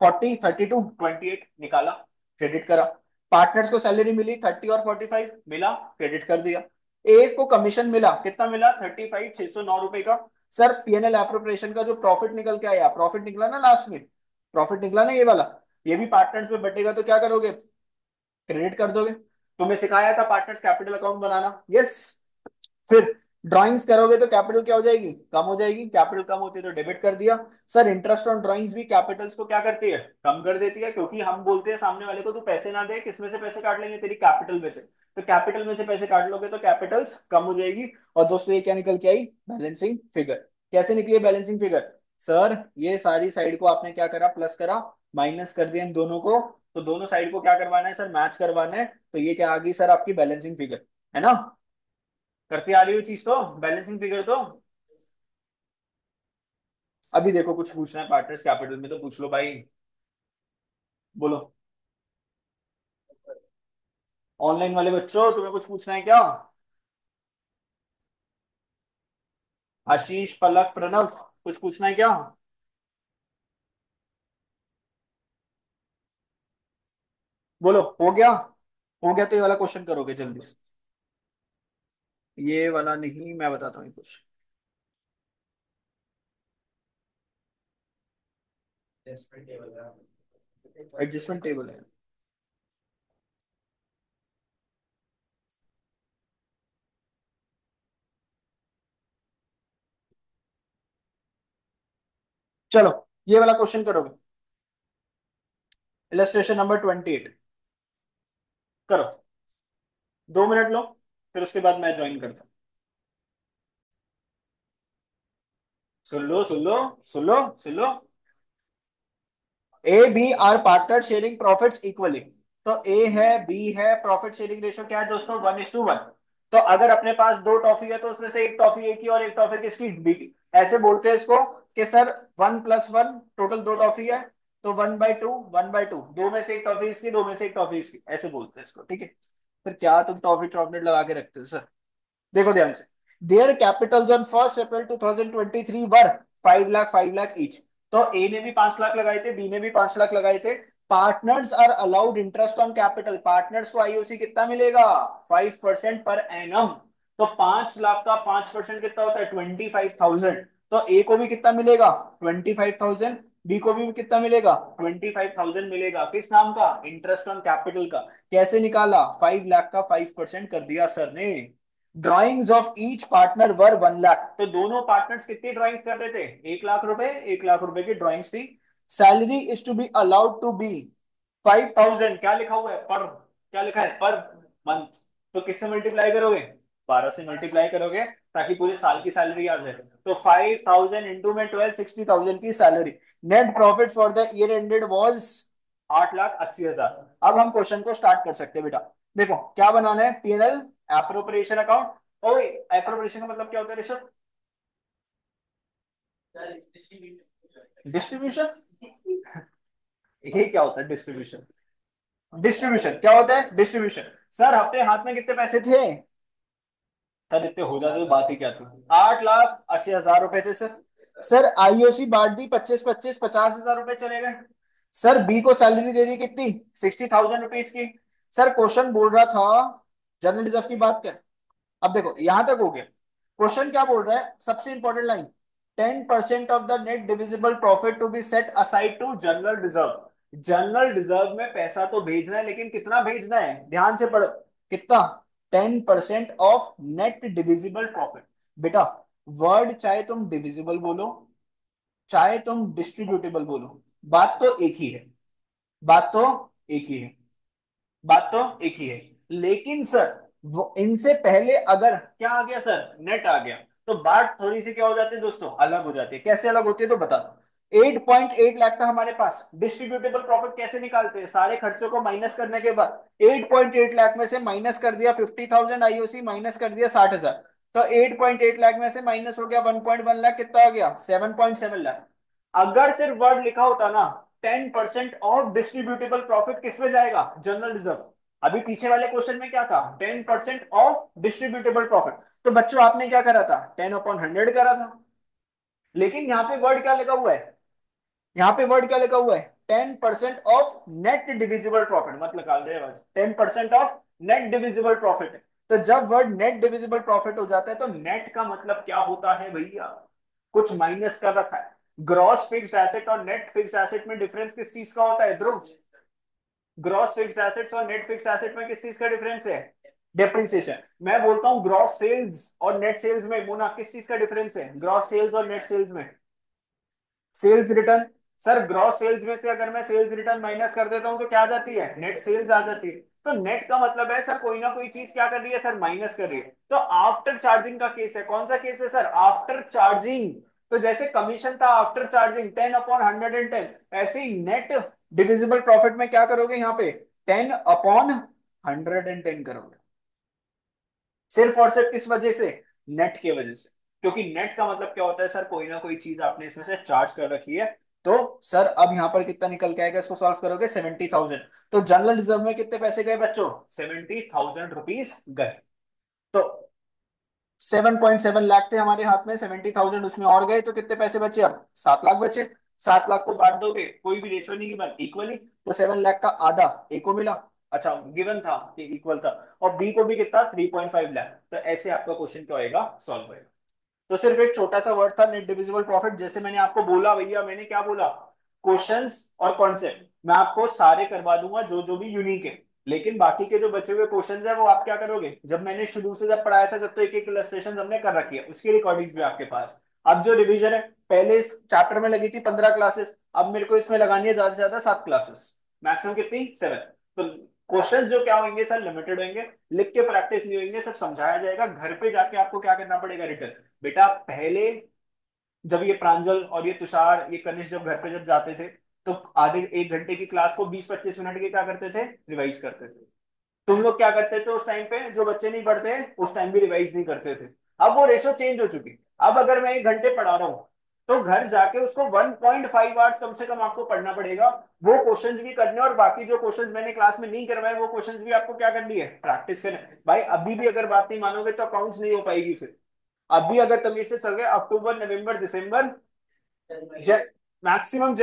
40, 32, 28 निकाला, क्रेडिट करा। पार्टनर्स को सैलरी मिली 30 और 45, मिला, क्रेडिट कर दिया। ए को कमीशन मिला, कितना मिला, 35,609 रुपए का। सर पीएनएल एप्रोप्रिएशन का जो प्रॉफिट निकल के आया, प्रॉफिट निकला ना लास्ट में, प्रॉफिट निकला ना ये वाला, ये भी पार्टनर्स में बटेगा तो क्या करोगे, क्रेडिट कर दोगे। तुम्हें सिखाया था पार्टनर्स कैपिटल अकाउंट बनाना, यस। फिर ड्राइंग्स करोगे तो कैपिटल क्या हो जाएगी, कम हो जाएगी, कैपिटल कम होती है तो डेबिट कर दिया। सर इंटरेस्ट ऑन ड्राइंग्स भी कैपिटल्स को क्या करती है, कम कर देती है, क्योंकि हम बोलते हैं सामने वाले को तू पैसे ना दे, किसमें से पैसे काट लेंगे, तेरी कैपिटल में से। तो कैपिटल में से पैसे काट लोगे तो कैपिटल्स कम हो जाएगी। और दोस्तों ये क्या निकल के आई, बैलेंसिंग फिगर। कैसे निकली बैलेंसिंग फिगर, सर ये सारी साइड को आपने क्या करा, प्लस करा, माइनस कर दिया इन दोनों को। तो दोनों साइड को क्या करवाना है सर, मैच करवाना है। तो ये क्या आ गई सर, आपकी बैलेंसिंग फिगर, है ना। करती आ रही हुई चीज तो, बैलेंसिंग फिगर तो। अभी देखो कुछ पूछना है पार्टनर्स कैपिटल में तो पूछ लो भाई, बोलो। ऑनलाइन वाले बच्चों तुम्हें कुछ पूछना है क्या, आशीष, पलक, प्रणव, कुछ पूछना है क्या? बोलो, हो गया? हो गया तो ये वाला क्वेश्चन करोगे जल्दी से। ये वाला नहीं, मैं बताता हूँ कुछ। एडजस्टमेंट टेबल है। चलो, ये वाला क्वेश्चन करोगे। Illustration number 28। करो। 2 मिनट लो, फिर उसके बाद मैं ज्वाइन करता हूँ। सुन लो, सुन लो, सुन लो, सुन लो। A B are partner sharing profits equally. तो ए है, बी है, प्रॉफिट शेयरिंग रेशियो क्या है दोस्तों? 1:1। तो अगर अपने पास दो टॉफी है तो उसमें से एक टॉफी ए की और एक टॉफी किसकी? बी की। ऐसे बोलते हैं इसको कि सर 1+1, टोटल दो टॉफी है, तो 1/2, 1/2, दो में से एक टॉफी इसकी, दो में से एक टॉफी इसकी, ऐसे बोलते हैं इसको, ठीक है। फिर क्या तुम टॉफी चॉकलेट लगा के रखते हो सर? देखो ध्यान से। There Capitals on 1 April 2023 were 5 lakh, 5 lakh each. तो ए ने भी 5 लाख लगाए थे, बी ने भी 5 लाख लगाए थे। Partners are allowed interest on capital. Partners को आईओसी कितना मिलेगा? 5% पर एनम। तो 5 लाख का 5% कितना होता है? 25,000। तो ए को भी कितना मिलेगा? 25,000। बी को भी कितना मिलेगा? 25,000 मिलेगा। किस नाम का? इंटरेस्ट ऑन कैपिटल का। कैसे निकाला? 5 लाख का 5% कर दिया सर ने। ड्राइंग्स ऑफ ईच पार्टनर वर 1 लाख। तो दोनों पार्टनर्स कितनी ड्राइंग्स कर रहे थे? 1 लाख रुपए, 1 लाख रुपए की ड्राइंग्स थी। Salary is to be allowed to be 5,000। क्या लिखा हुआ है? पर। क्या लिखा है? Per month. तो किससे मल्टीप्लाई करोगे? 12 से मल्टीप्लाई करोगे, ताकि पूरे साल की सैलरी आ जाए। तो 5,000 इंटू में 12, 60,000 की salary. Net profit for the year ended was 8,80,000। अब हम क्वेश्चन को स्टार्ट कर सकते हैं बेटा। देखो क्या बनाना है, पीएनएल, एप्रोप्रिएशन अकाउंट। ओए, एप्रोप्रिएशन का मतलब क्या होता है ऋषभ? डिस्ट्रीब्यूशन। ये क्या होता है डिस्ट्रीब्यूशन? डिस्ट्रीब्यूशन क्या होता है? डिस्ट्रीब्यूशन। सर अपने हाथ में कितने पैसे थे? सर इतने हो जाते तो बात ही क्या थी। 8,80,000 रुपए थे सर। सर आईओसी बांट दी, 25-25, 50,000 रुपए चले गए। सर बी को सैलरी दे दी कितनी? 60,000 रुपीज की। सर क्वेश्चन बोल रहा था जनरल रिजर्व की बात कर। अब देखो यहां तक हो गया। क्वेश्चन क्या बोल रहा है? सबसे important line, 10% of the net divisible profit to be set aside to general reserve. General reserve में पैसा तो भेजना है, लेकिन कितना भेजना है? ध्यान से पढ़ो। कितना? 10% ऑफ नेट डिविजिबल प्रॉफिट। बेटा, वर्ड चाहे तुम डिविजिबल बोलो, चाहे तुम डिस्ट्रीब्यूटेबल बोलो, बात तो एक ही है। बात तो एक ही है। बात तो एक ही है। लेकिन सर वो इनसे पहले अगर क्या आ गया सर? नेट आ गया, तो बात थोड़ी सी क्या हो जाती है दोस्तों? अलग हो जाती है। कैसे अलग होती है तो बता दो। 8.8 लाख था हमारे पास। डिस्ट्रीब्यूटेबल प्रॉफिट कैसे निकालते हैं? सारे खर्चों को माइनस करने के बाद 8.8 लाख में से माइनस कर दिया 50,000 आईओसी, माइनस कर दिया 60,000। तो 8.8 लाख में से माइनस हो गया 1.1 लाख। कितना आ गया? 7.7 लाख। अगर सिर्फ वर्ड लिखा होता ना, 10% ऑफ डिस्ट्रीब्यूटेबल प्रॉफिट किस में जाएगा? General reserve. अभी पीछे वाले क्वेश्चन में क्या था? 10% ऑफ डिस्ट्रीब्यूटेबल प्रॉफिट। तो बच्चों आपने क्या करा था? 10/100 करा था। लेकिन यहाँ पे वर्ड क्या लिखा हुआ है? यहाँ पे वर्ड क्या लिखा हुआ है? 10% ऑफ नेट डिविजिबल प्रॉफिट। मत निकाल रहे word. 10% of net divisible profit है। तो जब वर्ड नेट डिविजिबल प्रॉफिट हो जाता है तो नेट का मतलब क्या होता है भैया? कुछ माइनस कर रखा है। ग्रॉस फिक्स्ड एसेट और नेट फिक्स्ड एसेट में डिफरेंस किस चीज का होता है ध्रुव? ग्रॉस फिक्स्ड एसेट्स और नेट फिक्स्ड एसेट में किस चीज का डिफरेंस है? डेप्रिसिएशन। मैं बोलता हूं ग्रॉस सेल्स और नेट सेल्स में, मोना किस चीज का डिफरेंस है ग्रॉस सेल्स और नेट सेल्स में? Sales return. Sir gross sales में से अगर मैं सेल्स रिटर्न माइनस कर देता हूं तो क्या आ जाती है? नेट सेल्स आ जाती है। तो नेट का मतलब है सर कोई ना कोई चीज क्या कर रही है सर? माइनस कर रही है। तो आफ्टर चार्जिंग का केस है। कौन सा केस है सर? After charging. तो जैसे कमीशन था आफ्टर चार्जिंग 10/110, ऐसे ही नेट डिविजिबल प्रॉफिट में क्या करोगे? यहाँ पे 10/110 करोगे। सिर्फ और सिर्फ किस वजह से? नेट के वजह से। क्योंकि नेट का मतलब क्या होता है सर? कोई ना कोई चीज आपने इसमें से चार्ज कर रखी है। तो सर अब यहां पर कितना निकल के आएगा? इसको सॉल्व करोगे 70,000। तो जनरल रिजर्व में कितने पैसे गए बच्चों? 70,000 रुपीज गए। तो 7.7 लाख थे हमारे हाथ में, 70,000 उसमें और गए, तो कितने पैसे बचे? अब 7 लाख बचे। 7 लाख को बांट दोगे, कोई भी रेशो नहीं गिवन, इक्वली, तो 7 लाख का आधा ए को मिला। अच्छा, गिवन था कि इक्वल था। और बी को भी कितना? 3.5 लाख। तो ऐसे आपका क्वेश्चन क्या होएगा? सॉल्व होएगा। तो सिर्फ एक छोटा सा वर्ड था, नेट डिविजिबल प्रॉफिट। जैसे मैंने आपको बोला भैया, मैंने क्या बोला? क्वेश्चंस और कॉन्सेप्ट मैं आपको सारे करवा दूंगा जो जो भी यूनिक है। लेकिन बाकी के जो बचे हुए क्वेश्चंस है वो आप क्या करोगे? जब मैंने शुरू से जब पढ़ाया था, जब तो एक एक इलस्ट्रेशन हमने कर रखी है, उसकी रिकॉर्डिंग्स भी आपके पास। अब जो रिवीजन है, पहले इस चैप्टर में लगी थी 15 क्लासेस, अब मेरे को इसमें लगानी है ज्यादा से ज्यादा 7 क्लासेस। मैक्सिमम कितनी? 7। तो क्वेश्चंस जो क्या होंगे सर? लिमिटेड होंगे। लिख के प्रैक्टिस नहीं होंगे, सब समझाया जाएगा। घर पे जाके आपको क्या करना पड़ेगा? रिटर्न। बेटा पहले जब ये प्रांजल और ये तुषार, ये कनिष्क जब घर पे जब जाते थे, तो आधे 1 घंटे की क्लास को 20-25 मिनट के क्या करते थे? रिवाइज करते थे। तुम लोग क्या करते थे उस टाइम पे? जो बच्चे नहीं पढ़ते उस टाइम भी रिवाइज नहीं करते थे। अब वो रेशो चेंज हो चुकी। अब अगर मैं 1 घंटे पढ़ा रहा हूँ, तो घर जाके उसको 1.5 आवर्स कम से कम आपको पढ़ना पड़ेगा। वो क्वेश्चंस भी करने, और बाकी जो क्वेश्चंस मैंने क्लास में नहीं करवाए वो क्वेश्चंस भी आपको क्या करनी है? प्रैक्टिस करना। भाई अभी भी अगर बात नहीं मानोगे तो अकाउंट्स नहीं हो पाएगी फिर। अभी अगर तमीज से चल गए, अक्टूबर नवंबर दिसंबर, मैक्सिमम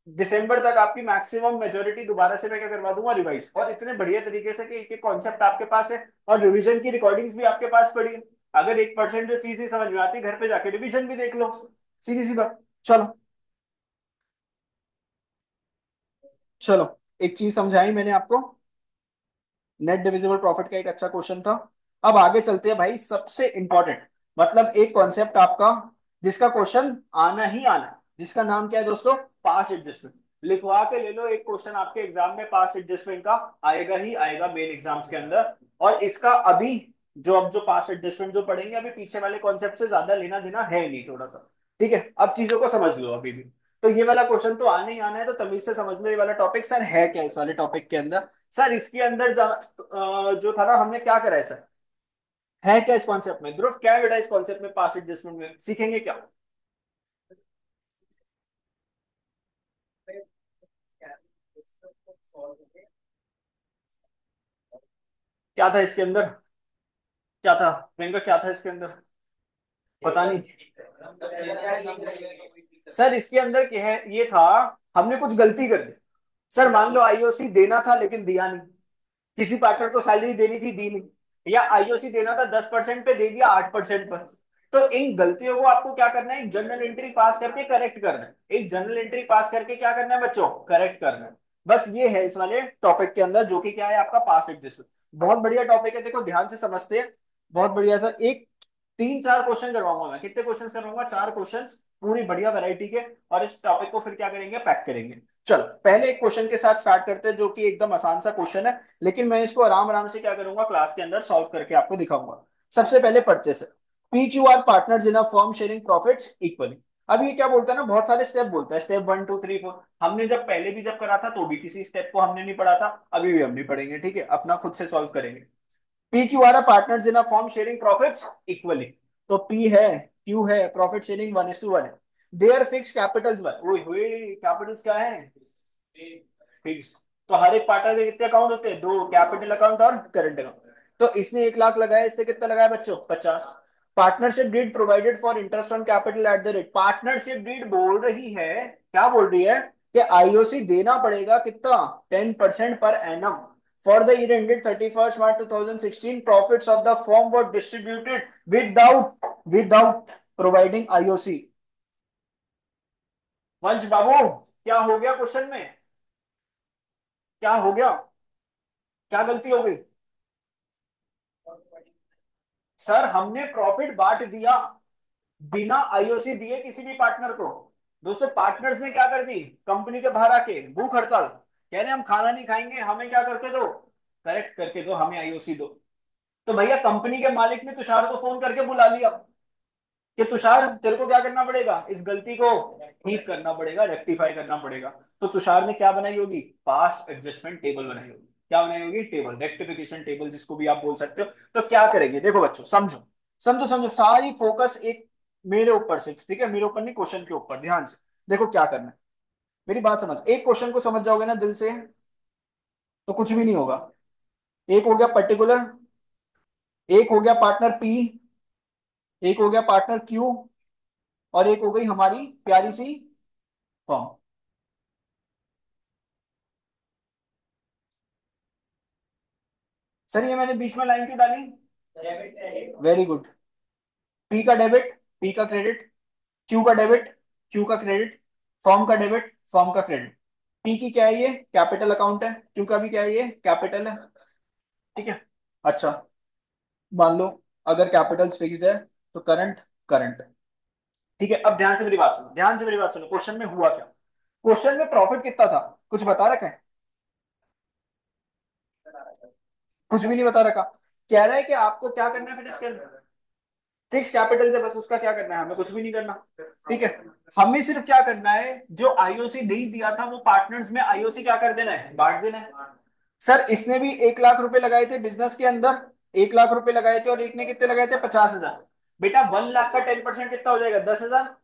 दिसंबर तक आपकी मैक्सिमम मेजोरिटी दोबारा से मैं क्या करवा दूंगा? रिवाइज। और इतने बढ़िया तरीके से कि एक एक कॉन्सेप्ट आपके पास है, और रिवीजन की रिकॉर्डिंग्स भी आपके पास पड़ी है। अगर 1% जो चीज नहीं समझ में आती, घर पे जाके रिवीजन भी देख लो। सीधी सी बात। चलो। चलो, एक चीज समझाई मैंने आपको, नेट डिविजिबल प्रॉफिट का एक अच्छा क्वेश्चन था। अब आगे चलते हैं भाई, सबसे इंपॉर्टेंट, मतलब एक कॉन्सेप्ट आपका जिसका क्वेश्चन आना ही आना है, जिसका नाम क्या है दोस्तों? पास एडजस्टमेंट। लिखवा के ले लो, एक क्वेश्चन आपके एग्जाम में पास एडजस्टमेंट का आएगा ही आएगा मेन एग्जाम्स के अंदर। और इसका अभी जो अब जो पास एडजस्टमेंट जो पढ़ेंगे, अभी पीछे वाले कॉन्सेप्ट से ज्यादा लेना देना है नहीं, थोड़ा सा। ठीक है, अब चीजों को समझ लो अभी भी। तो ये वाला क्वेश्चन तो आने ही आना है, तो तमीज से समझ लो ये वाला टॉपिक सर है क्या इस वाले टॉपिक के अंदर। सर इसके अंदर जो था ना, हमने क्या करा है सर? है क्या इस कॉन्सेप्ट में? ध्रुव क्या है बेटा इस कॉन्सेप्ट में? पास एडजस्टमेंट में सीखेंगे क्या? क्या था इसके अंदर? क्या था प्रियंका, क्या था इसके अंदर? पता नहीं। सर इसके अंदर क्या है, ये था, हमने कुछ गलती कर दी। सर मान लो आईओसी देना था लेकिन दिया नहीं, किसी पार्टनर को सैलरी देनी थी, दी नहीं, या आईओसी देना था 10% पे, दे दिया 8% पर। तो इन गलतियों को आपको क्या करना है? एक जर्नल एंट्री पास करके करेक्ट करना है। एक जर्नल एंट्री पास करके क्या करना है बच्चों? करेक्ट करना है। बस ये है इस वाले टॉपिक के अंदर, जो कि क्या है आपका? पास एडजस्टमेंट। बहुत बढ़िया टॉपिक है, देखो ध्यान से समझते हैं। बहुत बढ़िया सर, एक 3-4 क्वेश्चन करवाऊंगा मैं। कितने क्वेश्चन करवाऊंगा? 4 क्वेश्चन, पूरी बढ़िया वैरायटी के। और इस टॉपिक को फिर क्या करेंगे? पैक करेंगे। चलो पहले एक क्वेश्चन के साथ स्टार्ट करते हैं, जो कि एकदम आसान सा क्वेश्चन है, लेकिन मैं इसको आराम आराम से क्या करूंगा? क्लास के अंदर सॉल्व करके आपको दिखाऊंगा। सबसे पहले पढ़ते sir, P Q R partners in a firm sharing profits equally. अब ये क्या बोलता है ना, बहुत सारे स्टेप बोलता है, स्टेप 1 2 3 4। हमने जब पहले भी जब करा था तो भी किसी स्टेप को हमने नहीं पढ़ा था, अभी भी हम नहीं पढ़ेंगे। ठीक है, अपना खुद से सॉल्व करेंगे। P Q R partners in a form sharing profits equally. तो पी है, क्यू है, प्रॉफिट शेयरिंग 1:1 है। देयर फिक्स कैपिटल्स वन, ओए होए, कैपिटल्स क्या है? फिक्स। तो हर एक पार्टनर के कितने अकाउंट होते हैं? दो, कैपिटल अकाउंट और करंट अकाउंट। तो इसने 1 लाख लगाया, इसने कितना लगाया बच्चों? 50। Partnership deed provided for interest on capital at the rate. Partnership deed बोल रही है, क्या बोल रही है? कि आईओसी देना पड़ेगा कितना? 10% per annum. For the year ended 31st March 2016, profits of the firm were distributed without providing IOC। वंश बाबू, क्या हो गया क्वेश्चन में? क्या हो गया? क्या गलती हो गई? सर हमने प्रॉफिट बांट दिया बिना आईओसी दिए किसी भी पार्टनर को। दोस्तों पार्टनर्स ने क्या कर दी? कंपनी के बाहर आके भूख हड़ताल, कह रहे हम खाना नहीं खाएंगे, हमें क्या करके दो? करेक्ट करके दो, हमें आईओसी दो। तो भैया कंपनी के मालिक ने तुषार को फोन करके बुला लिया कि तुषार तेरे को क्या करना पड़ेगा? इस गलती को ठीक करना पड़ेगा, रेक्टिफाई करना पड़ेगा। तो तुषार ने क्या बनाई होगी? पास एडजस्टमेंट टेबल बनाई होगी। क्या बनाई होगी? टेबल, रेक्टिफिकेशन टेबल जिसको भी आप बोल सकते हो। तो क्या करेंगे? देखो बच्चों, समझो समझो समझो, सारी फोकस एक मेरे ऊपर से, ठीक है? मेरे ऊपर नहीं, क्वेश्चन के ऊपर ध्यान से। देखो क्या करना है, मेरी बात समझ, एक क्वेश्चन को समझ जाओगे ना दिल से, तो कुछ भी नहीं होगा। एक हो गया पर्टिकुलर, एक हो गया पार्टनर पी, एक हो गया पार्टनर क्यू, और एक हो गई हमारी प्यारी सी फॉर्म। सर ये मैंने बीच में लाइन क्यों डाली? Very good. पी का डेबिट, पी का क्रेडिट, क्यू का डेबिट, क्यू का क्रेडिट, फॉर्म का डेबिट, फॉर्म का क्रेडिट। पी की क्या है, ये कैपिटल अकाउंट है, क्यू का भी क्या है, ये कैपिटल है। ठीक है। अच्छा, मान लो अगर कैपिटल्स फिक्स्ड है तो करंट करंट। ठीक है, अब ध्यान से मेरी बात सुनो, ध्यान से मेरी बात सुनो, क्वेश्चन में हुआ क्या? क्वेश्चन में प्रॉफिट कितना था, कुछ बता रखा है? कुछ भी नहीं बता रखा। कह रहा है कि आपको क्या करना है फिर इसके अंदर, फिक्स कैपिटल से बस उसका क्या करना है, हमें कुछ भी नहीं करना। ठीक है, हमें सिर्फ क्या करना है, जो आईओसी नहीं दिया था वो पार्टनर्स में आईओसी क्या कर देना है, बांट देना है। सर इसने भी 1 लाख रुपए लगाए थे बिजनेस के अंदर, 1 लाख रुपए लगाए थे, और एक ने कितने लगाए थे, 50,000। बेटा 1 लाख का 10% कितना हो जाएगा, 10,000।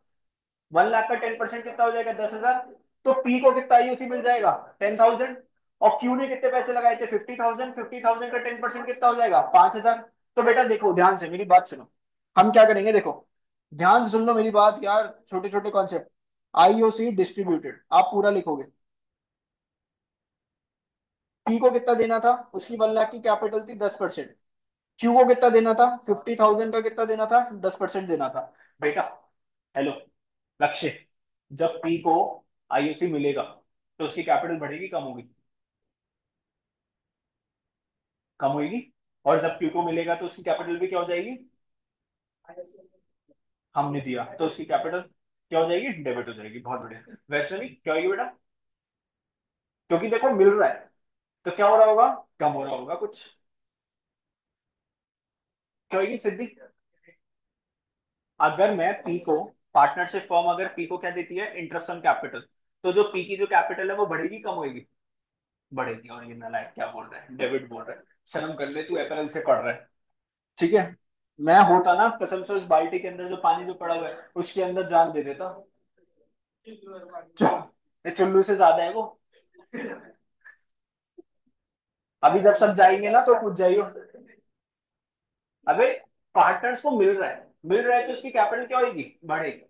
1 लाख का 10% कितना हो जाएगा, 10,000। तो पी को कितना आईओसी मिल जाएगा, 10,000। और क्यू ने कितने पैसे लगाए थे, 50,000। 50,000 का 10% कितना हो जाएगा, 5,000। तो बेटा देखो ध्यान से मेरी बात सुनो, हम क्या करेंगे, देखो ध्यान से सुन लो मेरी बात यार, छोटे छोटे कॉन्सेप्ट। आईओसी डिस्ट्रीब्यूटेड आप पूरा लिखोगे। पी को कितना देना था, उसकी 1 लाख की कैपिटल थी, 10%। क्यू को कितना देना था, 50,000 का कितना देना था, 10% देना था। बेटा हेलो लक्ष्य, जब पी को आईओसी मिलेगा तो उसकी कैपिटल बढ़ेगी कम होगी, कम होगी। और जब क्यू को मिलेगा तो उसकी कैपिटल भी क्या हो जाएगी, हमने दिया तो उसकी कैपिटल क्या हो जाएगी, डेबिट हो जाएगी। बहुत बढ़िया वैष्णवी, क्या होगी बेटा? क्योंकि देखो मिल रहा है तो क्या हो रहा होगा, कम हो रहा होगा कुछ। क्या होगी सिद्धि? अगर मैं पी को, पार्टनरशिप फॉर्म अगर पी को क्या देती है, इंटरेस्ट ऑन कैपिटल, तो जो पी की जो कैपिटल है वो बढ़ेगी कम होगी, बढ़ेगी। और ये नालायक क्या बोल रहा है, डेबिट बोल रहा है। शर्म कर ले, तू अप्रैल से पढ़ रहा है। ठीक है, मैं होता ना कसम से उस बाल्टी के अंदर जो पानी जो पड़ा हुआ है उसके अंदर जान दे देता। ये चुल्लू से ज्यादा है वो। अभी जब सब जाएंगे ना तो पूछ जाइयो। अबे पार्टनर्स को मिल रहा है, मिल रहा है तो उसकी कैपिटल क्या होगी, बढ़ेगी।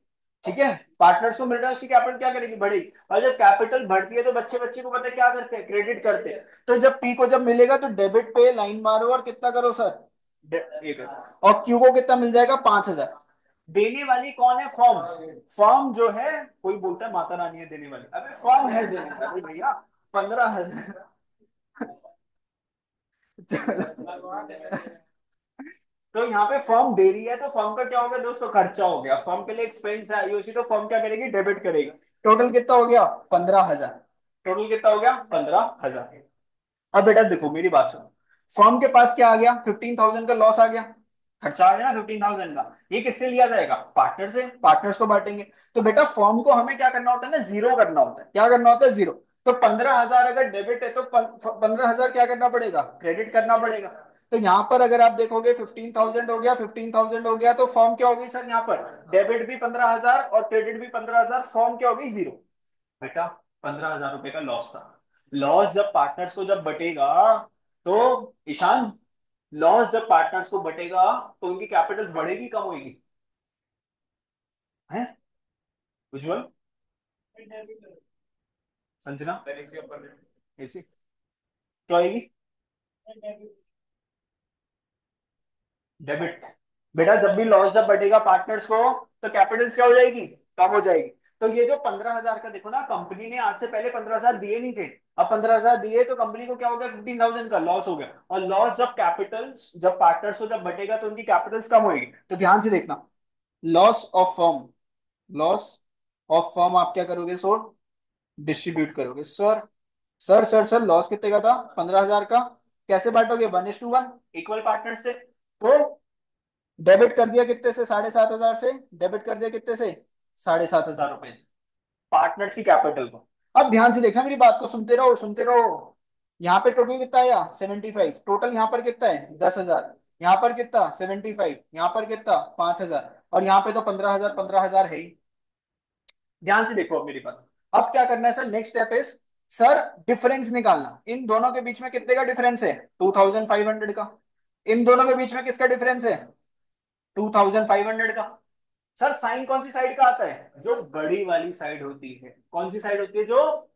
ठीक है, पार्टनर्स को मिल रहा है उसकी कैपिटल क्या करेगी, बढ़ेगी। और जब कैपिटल बढ़ती है तो बच्चे बच्चे को पता है क्या करते हैं, क्रेडिट करते हैं। तो जब पी को जब मिलेगा तो डेबिट पे लाइन मारो और कितना करो सर, ये करो। और क्यू को कितना मिल जाएगा, 5,000। देने वाली कौन है, फॉर्म। फॉर्म जो है, कोई बोलता है माता रानी है देने वाली, अबे फॉर्म है देने वाली भैया, 15,000। तो यहाँ पे फर्म दे रही है तो फर्म का क्या हो गया दोस्तों, खर्चा हो गया, फर्म के लिए एक्सपेंस है आईओसी, तो फर्म क्या करेगी, डेबिट करेगी। टोटल कितना हो गया, 15,000। टोटल कितना हो गया, 15,000। अब बेटा देखो मेरी बात सुनो, फर्म के पास क्या आ गया, 15,000 का लॉस आ गया, खर्चा आ गया ना 15,000 का। ये किससे लिया जाएगा, पार्टनर से, पार्टनर्स को बांटेंगे। तो बेटा फर्म को हमें क्या करना होता है ना, जीरो करना होता है। क्या करना होता है, जीरो। तो 15,000 अगर डेबिट है तो 15,000 क्या करना पड़ेगा, क्रेडिट करना पड़ेगा। तो यहाँ पर अगर आप देखोगे 15,000 हो गया, 15,000 हो गया, तो फॉर्म क्या होगी सर, यहाँ पर डेबिट भी 15,000 और क्रेडिट भी 15,000, फॉर्म क्या होगी, जीरो। बेटा 15,000 रुपए का लॉस था। लॉस जब पार्टनर्स को जब बटेगा, तो ईशान, लॉस जब पार्टनर्स को बटेगा तो उनकी कैपिटल बढ़ेगी कम होगी, है उज्जवल, संजना, ऐसी क्या होगी, डेबिट। बेटा जब भी लॉस जब बढ़ेगा पार्टनर्स को तो कैपिटल्स क्या हो जाएगी, कम हो जाएगी। तो ये जो 15,000 का देखो ना, कंपनी ने आज से पहले 15,000 दिए नहीं थे, अब 15,000 दिए तो कंपनी को क्या हो गया, 15,000 का लॉस हो गया। और लॉस जब कैपिटल्स जब पार्टनर्स को जब बटेगा तो उनकी कैपिटल्स कम होगी। तो ध्यान से देखना, loss of firm, loss of firm आप क्या करोगे सर, डिस्ट्रीब्यूट करोगे। Sir sir sir sir loss कितने का था, 15,000 का। कैसे बांटोगे, 1:1, इक्वल पार्टनर्स थे तो डेबिट कर दिया कितने से, 7,500 से। डेबिट कर दिया कितने से, 7,500 रुपए से, पार्टनर्स की कैपिटल को। अब ध्यान से देखना मेरी बात को, सुनते रहो सुनते रहो। यहाँ पे टोटल कितना आया, 75। टोटल यहाँ पर कितना है, 10,000। यहाँ पर कितना, 75। यहाँ पर कितना, 5,000। और यहाँ पे तो 15,000 15,000 है ही। ध्यान से देखो अब मेरी बात। अब क्या करना है sir, next step is, sir difference निकालना। इन दोनों के बीच में कितने का डिफरेंस है, 2,500 का। इन दोनों के बीच में किसका डिफरेंस है, 2500 का। सर साइन कौन सी साइड का आता है, जो बड़ी वाली साइड होती है, कौन सी साइड होती है, जो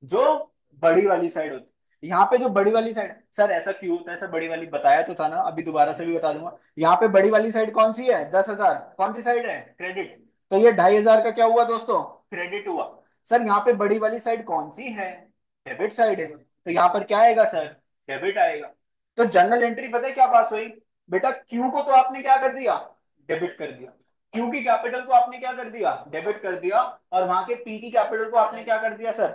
जो बड़ी वाली साइड होती है। यहाँ पे जो बड़ी वाली साइड, सर ऐसा क्यों होता है सर, बड़ी वाली बताया तो था ना, अभी दोबारा से भी बता दूंगा। यहाँ पे बड़ी वाली साइड कौन सी है, 10,000, कौन सी साइड है, क्रेडिट। तो ये 2,500 का क्या हुआ दोस्तों, क्रेडिट हुआ। सर यहाँ पे बड़ी वाली साइड कौन सी है, डेबिट साइड है, तो यहाँ पर क्या आएगा सर, डेबिट आएगा। तो जनरल एंट्री पता है क्या पास हुई, बेटा क्यू को तो आपने क्या कर दिया, डेबिट कर दिया। क्यू की कैपिटल को आपने क्या कर दिया, डेबिट कर दिया। और वहां के पी की कैपिटल को आपने क्या कर दिया सर,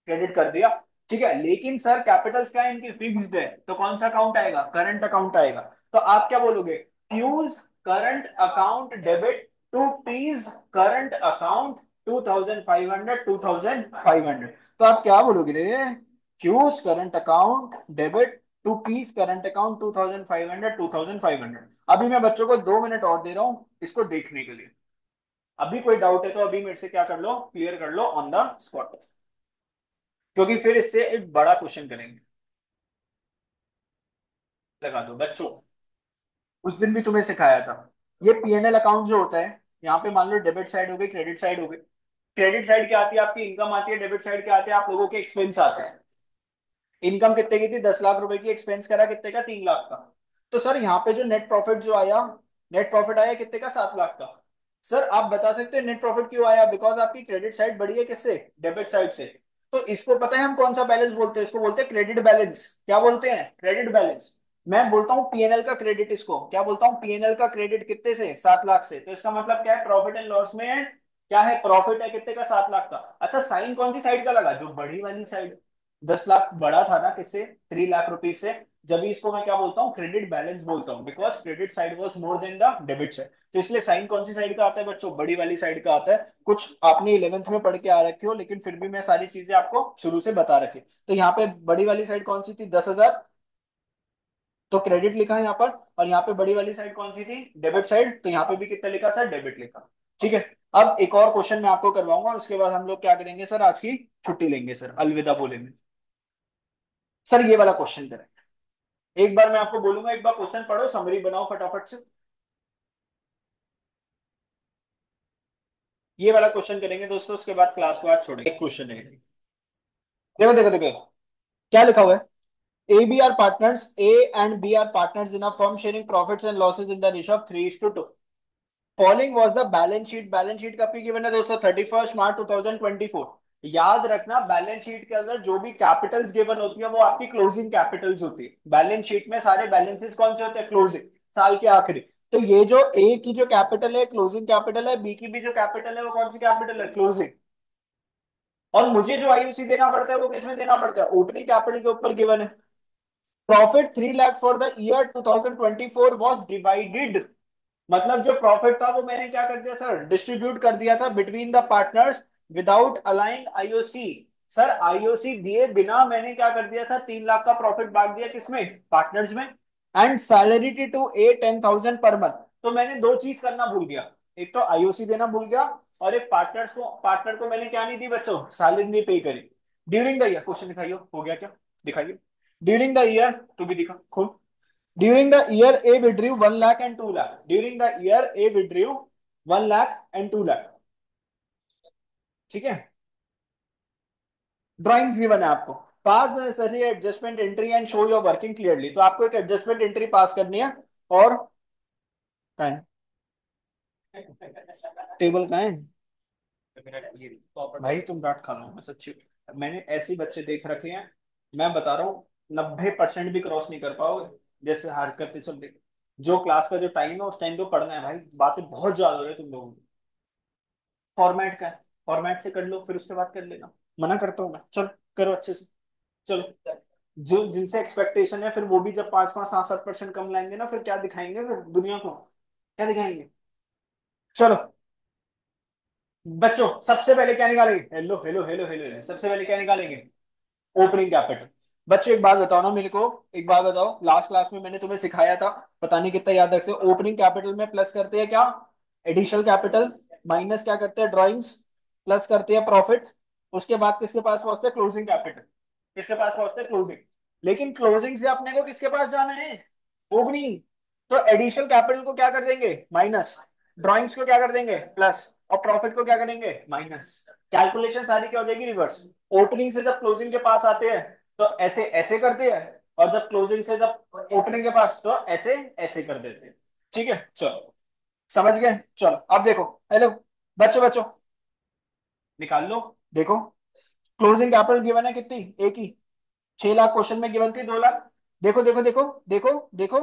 क्रेडिट कर दिया। ठीक है, लेकिन सर कैपिटल्स क्या है इनकी, फिक्स्ड है, तो कौन सा अकाउंट आएगा, करंट अकाउंट आएगा। तो आप क्या बोलोगे, Q's current account debit to P's current account 2500 2500। तो आप क्या बोलोगे रे, Q's current account debit to P's current account 2500 2500। अभी मैं बच्चों को 2 मिनट और दे रहा हूं इसको देखने के लिए। अभी कोई डाउट है तो अभी मेरे से क्या कर लो, क्लियर कर लो ऑन द स्पॉट, क्योंकि फिर इससे एक बड़ा क्वेश्चन करेंगे। लगा दो बच्चों, उस दिन भी तुम्हें सिखाया था, ये पीएनएल अकाउंट जो होता है, यहाँ पे मान लो डेबिट साइड हो गई, क्रेडिट साइड हो गई। क्रेडिट साइड क्या आती है आपकी, इनकम आती है, डेबिट साइड क्या आती है आप लोगों के, एक्सपेंस आते हैं। इनकम कितने की थी, 10 लाख रुपए की, एक्सपेंस करा कितने का, 3 लाख का। तो सर यहाँ पे जो नेट प्रॉफिट जो आया, नेट प्रॉफिट आया कितने का, 7 लाख का। सर आप बता सकते हैं नेट प्रॉफिट क्यों आया, बिकॉज आपकी क्रेडिट साइड बढ़ी है किससे, डेबिट साइड से। तो इसको पता है हम कौन सा बैलेंस बोलते हैं, इसको बोलते हैं क्रेडिट बैलेंस। क्या बोलते हैं, क्रेडिट बैलेंस। मैं बोलता हूँ पीएनएल का क्रेडिट, इसको क्या बोलता हूँ, पीएनएल का क्रेडिट कितने से, 7 लाख से। तो इसका मतलब क्या है, प्रॉफिट एंड लॉस में क्या है, प्रॉफिट है कितने का, 7 लाख का। अच्छा साइन कौन सी साइड का लगा, जो बड़ी वाली साइड। 10 लाख बड़ा था ना किससे, 3 लाख रुपीज से। जब इसको मैं क्या बोलता हूँ, क्रेडिट बैलेंस बोलता हूँ, because credit side was more than the debit side. तो इसलिए साइन कौन सी साइड का आता है बच्चों, बड़ी वाली साइड का आता है। कुछ आपने 11th में पढ़ के आ रखे हो, लेकिन फिर भी मैं सारी चीजें आपको शुरू से बता रखी। तो यहाँ पे बड़ी वाली साइड कौन सी थी, 10,000, तो क्रेडिट लिखा है यहाँ पर। और यहाँ पे बड़ी वाली साइड कौन सी थी, डेबिट साइड, तो यहाँ पे भी कितना लिखा सर, डेबिट लिखा। ठीक है। अब एक और क्वेश्चन मैं आपको करवाऊंगा, उसके बाद हम लोग क्या करेंगे सर, आज की छुट्टी लेंगे सर, अलविदा बोलेंगे। सर ये वाला क्वेश्चन करें, एक बार मैं आपको बोलूंगा, एक बार क्वेश्चन पढ़ो, समरी बनाओ फटाफट से। ये वाला क्वेश्चन करेंगे दोस्तों, उसके बाद क्लास को आज छोड़ेंगे। एक क्वेश्चन है, देखो देखो देखो, क्या लिखा हुआ है, A B are partners, A and B are partners in a firm sharing profits and losses in the ratio of 3:2। Following was the balance sheet, balance sheet कब की गिवन है दोस्तों, 31 मार्च 2024। याद रखना बैलेंस शीट के अंदर जो भी कैपिटल्स गिवन होती है वो आपकी क्लोजिंग कैपिटल्स होती है। बैलेंस शीट में सारे बैलेंसेस कौन से होते हैं, क्लोजिंग, साल के आखिरी। तो ये जो ए की जो कैपिटल है क्लोजिंग कैपिटल है, बी की भी जो कैपिटल है वो कौन सी कैपिटल है, क्लोजिंग। और मुझे जो आईयूसी देना पड़ता है वो किसमें देना पड़ता है, ओपनिंग कैपिटल के ऊपर गिवन है। Profit 3 lakh for the year 2024 was divided, मतलब जो प्रॉफिट था वो मैंने क्या कर दिया सर, डिस्ट्रीब्यूट कर दिया था between the partners without allowing IOC. Sir IOC दिए बिना मैंने क्या कर दिया सर, 3 लाख का प्रॉफिट बांट दिया किसमें, पार्टनर्स में। And salary to A 10,000 per month. तो मैंने दो चीज करना भूल गया, एक तो आईओसी देना भूल गया, और एक पार्टनर को मैंने क्या नहीं दी बच्चों, सैलरी नहीं पे करी। ड्यूरिंग द ईयर, क्वेश्चन दिखाइए, हो गया क्या, दिखाइए। During the year, to be दिखा खुद। During the year, A withdrew 1 lakh and 2 lakh. During the year, A withdrew 1 lakh and 2 lakh. ठीक है, ड्राइंग्स गिवन है आपको। Pass the necessary adjustment entry and show your working clearly. तो आपको एक adjustment entry पास करनी है। और कहाँ है, टेबल कहाँ है भाई, तुम डांट खा लो मैं सच्ची। मैंने ऐसे बच्चे देख रखे हैं, मैं बता रहा हूँ, 90% भी क्रॉस नहीं कर पाओगे, जैसे हरकतें चल रही। जो क्लास का जो टाइम है उस टाइम पे पढ़ना है भाई, बातें बहुत ज्यादा हो रही है तुम लोगों की। फॉर्मेट का है, फॉर्मेट से कर लो फिर उसके बाद कर लेना, मना करता हूँ मैं, चलो करो अच्छे से। चलो, जो जिनसे एक्सपेक्टेशन है फिर वो भी जब 5 5 7 7% कम लाएंगे ना, फिर क्या दिखाएंगे फिर दुनिया को, क्या दिखाएंगे। चलो बच्चों, सबसे पहले क्या निकालेंगे, hello hello hello hello hello, सबसे पहले क्या निकालेंगे, ओपनिंग कैपिटल। बच्चों एक बात बताओ ना मेरे को, एक बात बताओ, लास्ट क्लास में मैंने तुम्हें सिखाया था, पता नहीं कितना याद रखते हो, ओपनिंग कैपिटल में प्लस करते हैं क्या, एडिशनल कैपिटल, माइनस क्या करते हैं, ड्राइंग्स, प्लस करते हैं प्रॉफिट। उसके बाद किसके पास पहुंचते हैं, क्लोजिंग कैपिटल, किसके पास पहुंचते हैं, क्लोजिंग। लेकिन क्लोजिंग से अपने को किसके पास जाना है, ओपनिंग। तो एडिशनल कैपिटल को क्या कर देंगे, माइनस, ड्राइंग्स को क्या कर देंगे, प्लस, और प्रॉफिट को क्या करेंगे, माइनस। कैलकुलेशन सारी क्या हो जाएगी, रिवर्स। ओपनिंग से जब क्लोजिंग के पास आते हैं तो ऐसे ऐसे करते हैं, और जब क्लोजिंग से जब ओपनिंग के पास तो ऐसे ऐसे कर देते हैं। ठीक है, चलो समझ गए। चलो अब देखो, हेलो बच्चों बच्चों, निकाल लो। देखो क्लोजिंग कैपिटल गिवन है कितनी, एक ही, 6 लाख क्वेश्चन में गिवन थी, 2 लाख। देखो देखो देखो देखो देखो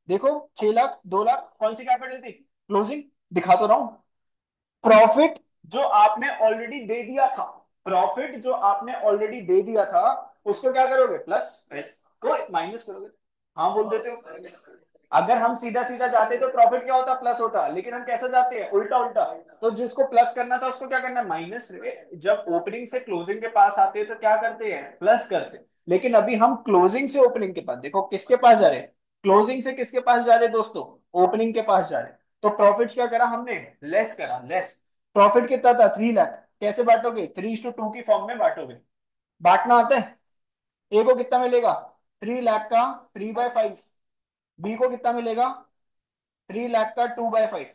देखो, 6 लाख, 2 लाख, कौन सी कैपिटल थी, क्लोजिंग। दिखा तो रहा हूं। प्रॉफिट जो आपने ऑलरेडी दे दिया था, प्रॉफिट जो आपने ऑलरेडी दे दिया था, उसको क्या करोगे, प्लस, को माइनस करोगे। हाँ बोल देते हो। अगर हम सीधा सीधा जाते तो प्रॉफिट क्या होता, प्लस होता, लेकिन हम कैसे जाते हैं, उल्टा उल्टा। तो जिसको प्लस करना था उसको क्या करना है, माइनस। जब ओपनिंग से क्लोजिंग के पास आते हैं तो क्या करते हैं, प्लस करते हैं। लेकिन अभी हम क्लोजिंग से ओपनिंग के पास, देखो किसके पास जा रहे हैं, क्लोजिंग से किसके पास जा रहे हैं दोस्तों, ओपनिंग के पास जा रहे हैं। तो प्रॉफिट क्या करा हमने, लेस करा, लेस। प्रॉफिट कितना था, 3 लाख। कैसे बांटोगे, 3:2 की फॉर्म में बांटोगे। बांटना आता है। ए को कितना मिलेगा, 3 लाख का 3/5। बी को कितना मिलेगा, 3 लाख का 2/5।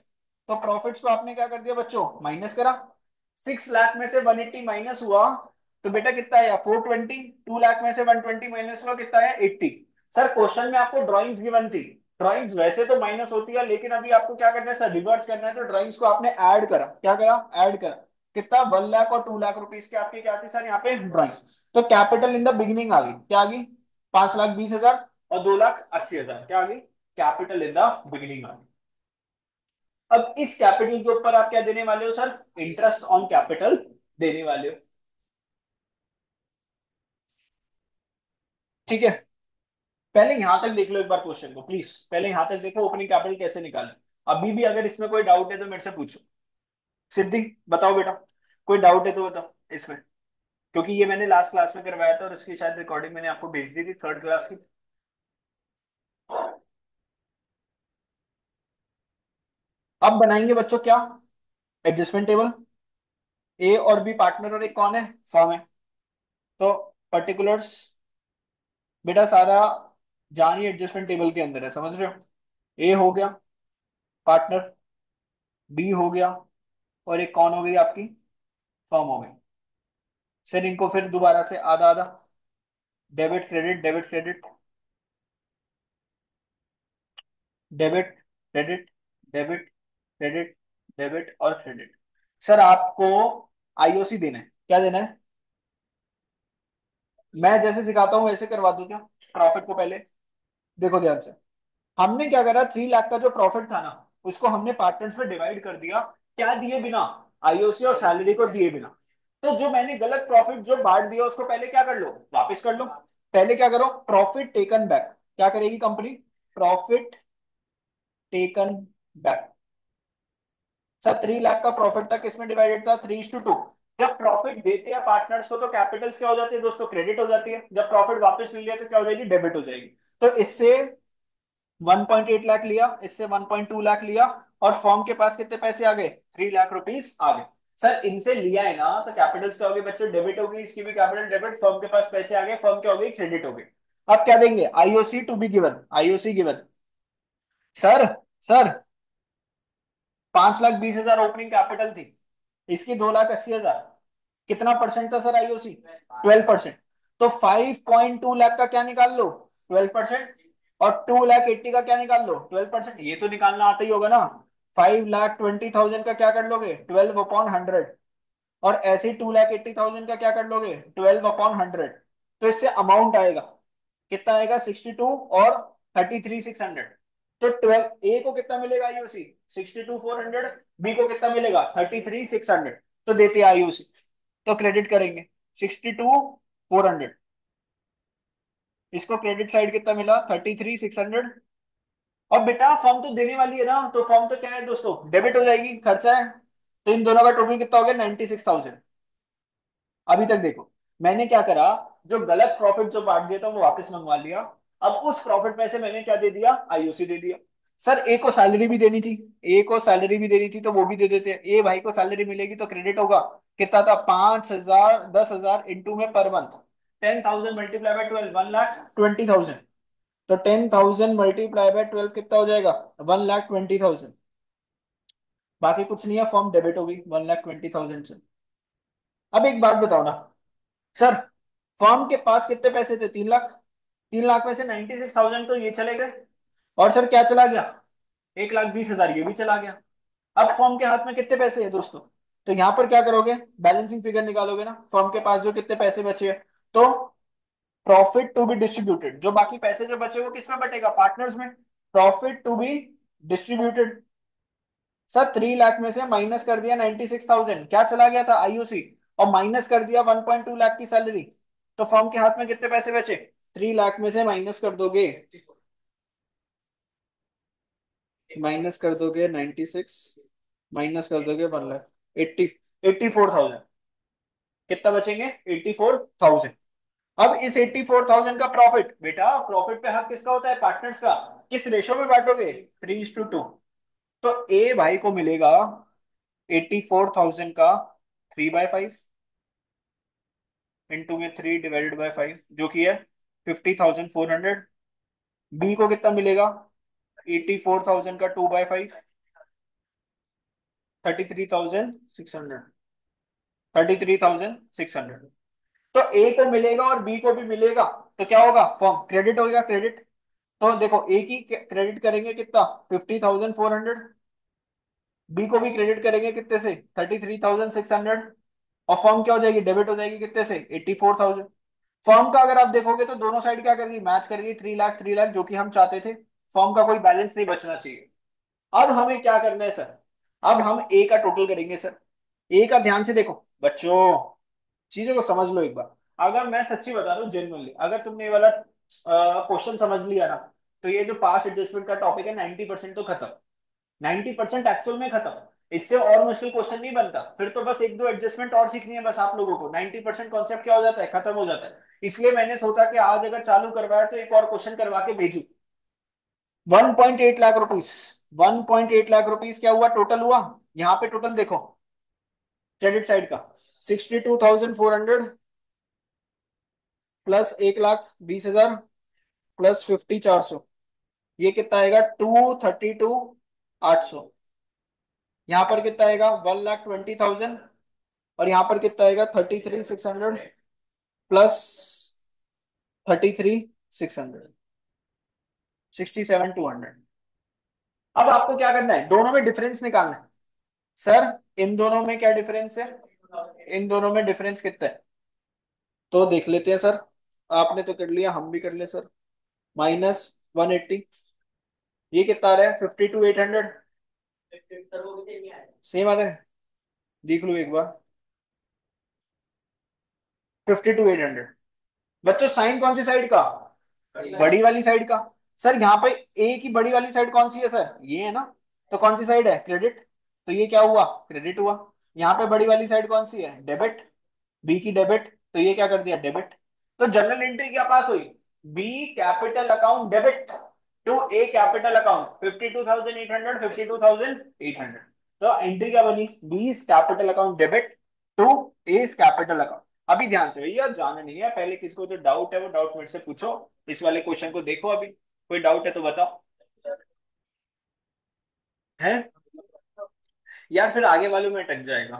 तो प्रॉफिट्स को आपने क्या कर दिया बच्चों, माइनस करा। 6 लाख में से 180 माइनस हुआ तो बेटा कितना आया, 420। 2 लाख में से 120 माइनस हुआ, कितना आया, 80। सर क्वेश्चन में आपको ड्राइंग्स गिवन थी, ड्राइंग्स वैसे तो माइनस होती है, लेकिन अभी आपको क्या करना है सर, रिवर्स करना है। तो ड्राइंग्स को आपने ऐड करा, क्या करा, ऐड करा। कितना, 1 लाख और 2 लाख रुपीज के आपके क्या थी सर, यहाँ पे ड्राइंग्स। तो कैपिटल इन द बिगिनिंग आ गई, क्या आ गई, 5,20,000 और 2,80,000, क्या आ गई, कैपिटल इन द बिगिनिंग आ गई। अब इस कैपिटल के ऊपर आप क्या देने वाले हो सर, इंटरेस्ट ऑन कैपिटल देने वाले हो। ठीक है, पहले यहां तक देख लो एक बार क्वेश्चन को प्लीज, पहले यहां तक देखो ओपनिंग कैपिटल कैसे निकालें। अभी भी अगर इसमें कोई डाउट है तो मेरे से पूछो। सिद्धि बताओ बेटा, कोई डाउट है तो बताओ इसमें, क्योंकि ये मैंने लास्ट क्लास में करवाया था और इसकी शायद रिकॉर्डिंग मैंने आपको भेज दी थी, थर्ड क्लास की। अब बनाएंगे बच्चों क्या, एडजस्टमेंट टेबल। ए और बी पार्टनर और एक कौन है, फॉर्म है। तो पर्टिकुलर्स बेटा सारा जान ही एडजस्टमेंट टेबल के अंदर है, समझ रहे हो। ए हो गया पार्टनर, बी हो गया, और एक कौन हो गई आपकी, फर्म हो गई। सर इनको फिर दोबारा से आधा आधा, debit credit, debit credit, debit credit, debit credit, debit और क्रेडिट। सर आपको आईओसी देना है, क्या देना है, मैं जैसे सिखाता हूं वैसे करवा दूं क्या, प्रॉफिट को पहले देखो ध्यान से। हमने क्या करा, 3 लाख का जो प्रॉफिट था ना, उसको हमने पार्टनर्स में डिवाइड कर दिया, क्या दिए बिना, आईओसी और सैलरी को दिए बिना। तो जो मैंने गलत प्रॉफिट जो बांट दिया उसको पहले क्या कर लो, वापस कर लो। पहले क्या करो, प्रॉफिट टेकन बैक, क्या करेगी company, profit taken back. Sir 3 lakh का प्रॉफिट था, किसमें डिवाइडेड था, 3:2। जब प्रॉफिट देते हैं पार्टनर्स को तो कैपिटल्स क्या हो जाती है दोस्तों, क्रेडिट हो जाती है। जब प्रॉफिट वापस ले लिया तो क्या हो जाएगी, डेबिट हो जाएगी। तो इससे 1.8 लाख लिया, इससे 1.2 लाख लिया, और फर्म के पास कितने पैसे आ गए, 3 लाख रुपीस आ गए। सर इनसे लिया है ना, तो कैपिटल्स क्या हो गई बच्चों, डेबिट हो गई, इसकी भी कैपिटल डेबिट, फर्म के पास पैसे आ गए, फर्म क्या हो गई, क्रेडिट हो गई। अब क्या देंगे, IOC to be given, IOC given. Sir sir 5,20,000 opening capital थी, इसकी 2,80,000, कितना परसेंट था सर आईओसी, 12%। तो 5.2 लाख का क्या निकाल लो, 12%। और 2,80,000 का क्या निकाल लो, 12%। ये तो निकालना आता ही होगा ना। 5,20,000 का क्या कर लोगे, 12/100। और ऐसे 2,80,000 का क्या कर लोगे, 12/100। तो इससे अमाउंट आएगा, कितना आएगा, 62 और 33,600। तो 12 ए को कितना मिलेगा आईयूसी, 62,400। बी को कितना मिलेगा, 33,600। तो देते हैं आईयूसी, तो क्रेडिट करेंगे 62,400। इसको क्रेडिट साइड कितना मिला, 33,600। अब बेटा फॉर्म तो देने वाली है ना, तो फॉर्म तो क्या है दोस्तों, डेबिट हो जाएगी, खर्चा है। तो इन दोनों का टोटल कितना हो गया, 96,000। अभी तक देखो मैंने क्या करा, जो गलत प्रॉफिट जो बांट दिया था वो वापस मंगवा लिया। अब उस प्रॉफिट में से मैंने क्या दे दिया, आईओसी दे दिया। सर ए को सैलरी भी देनी थी, ए को सैलरी भी देनी थी तो वो भी दे देते हैं। ए भाई को सैलरी मिलेगी तो क्रेडिट होगा, कितना था, 5,000, 10,000 इंटू में पर मंथ, 10,000 मल्टीप्लाई बाय 12, 1,20,000। तो 10,000 मल्टीप्लाई बाय 12 कितना हो जाएगा? 1,20,000। बाकी कुछ नहीं है, फॉर्म डेबिट होगी 1,20,000 से। अब एक बात बताओ ना सर, फर्म के पास कितने पैसे थे? 3 लाख। 3 लाख में से 96,000 तो ये चले गए, और सर क्या चला गया? 1,20,000 ये भी चला गया। अब फर्म के हाथ में कितने पैसे हैं दोस्तों? तो यहां पर क्या करोगे? बैलेंसिंग फिगर निकालोगे ना, फर्म के पास जो कितने पैसे बचे हैं। तो प्रॉफिट टू बी डिस्ट्रीब्यूटेड, जो बाकी पैसे जो बचे वो किसमें बटेगा? पार्टनर्स में। Profit to be distributed. Sir 3 lakh में से माइनस कर दिया 96,000, क्या चला गया था? आईओसी। और माइनस कर दिया 1.2 लाख की सैलरी। तो फर्म के हाथ में कितने पैसे बचे? 3 लाख में से माइनस कर दोगे, 96, माइनस कर दोगे 1 लाख, 84,000। कितना बचेंगे? 84,000। अब इस 84,000 का प्रॉफिट, बेटा प्रॉफिट पे हक किसका होता है? पार्टनर्स का। किस रेशो में बांटोगे? 3:2। तो ए भाई को मिलेगा 84,000 का 3/5, इंटू में 3/5, जो कि है 50,400। बी को कितना मिलेगा? 84,000 का 2/5, 33,600। 33,600। तो ए को मिलेगा और बी को भी मिलेगा। तो क्या होगा? फॉर्म क्रेडिट होगा, क्रेडिट। तो देखो ए की क्रेडिट करेंगे कितना? 50,400। बी को भी क्रेडिट करेंगे कितने से? 33,600। और फॉर्म क्या हो जाएगी? डेबिट हो जाएगी कितने से? 84,000। फॉर्म का अगर आप देखोगे तो दोनों साइड क्या करेगी? मैच करेगी, 3 लाख 3 लाख, जो कि हम चाहते थे। फॉर्म का कोई बैलेंस नहीं बचना चाहिए। अब हमें क्या करना है सर? अब हम ए का टोटल करेंगे सर। ए का ध्यान से देखो बच्चों, चीजों को समझ लो एक बार। अगर मैं सच्ची बता रहा हूँ जेन्युइनली, अगर तुमने ये वाला क्वेश्चन समझ लिया ना, तो ये जो पास एडजस्टमेंट का टॉपिक है 90% तो खत्म। 90% एक्चुअल में खत्म। इससे और मुश्किल क्वेश्चन नहीं बनता, फिर तो बस एक दो एडजस्टमेंट और सीखनी है बस आप लोगों को। 90% कॉन्सेप्ट क्या हो जाता है? खत्म हो जाता है। इसलिए मैंने सोचा कि आज अगर चालू करवाया तो एक और क्वेश्चन करवा के भेजू। 1.8 लाख रुपीस, 1.8 लाख रुपीस क्या हुआ? टोटल हुआ। यहाँ पे टोटल देखो, क्रेडिट साइड का 62,400 प्लस 1,20,000 प्लस 50,400, ये कितना आएगा? 232,800। यहाँ पर कितना आएगा? 1,20,000। और यहाँ पर कितना आएगा? 33,600 प्लस 33,600, 67,200। अब आपको क्या करना है? दोनों में डिफरेंस निकालना है। सर इन दोनों में क्या डिफरेंस है? इन दोनों में डिफरेंस कितना है? तो देख लेते हैं सर। आपने तो कर लिया, हम भी कर ले सर। -180, ये कितना आ रहा है? 52,800। सेम आ रहा है, देख लो एक बार। 52,800। बच्चों साइन कौन सी साइड का? बड़ी वाली साइड का। सर यहाँ पे ए की बड़ी वाली साइड कौन सी है सर? ये है ना। तो कौन सी साइड है? क्रेडिट। तो ये क्या हुआ? क्रेडिट हुआ। यहाँ पे बड़ी वाली साइड कौन सी है? डेबिट। बी की डेबिट, तो ये क्या कर दिया? डेबिट। तो जनरल एंट्री क्या पास हुई? B capital account debit to A capital account 52,800, 52,800। तो एंट्री क्या बनी? B capital account debit to A capital account. अभी ध्यान से भैया, जाना नहीं है, पहले किसको जो डाउट है वो डाउट मेरे से पूछो। इस वाले क्वेश्चन को देखो, अभी कोई डाउट है तो बताओ। है यार, फिर आगे वालों में अटक जाएगा।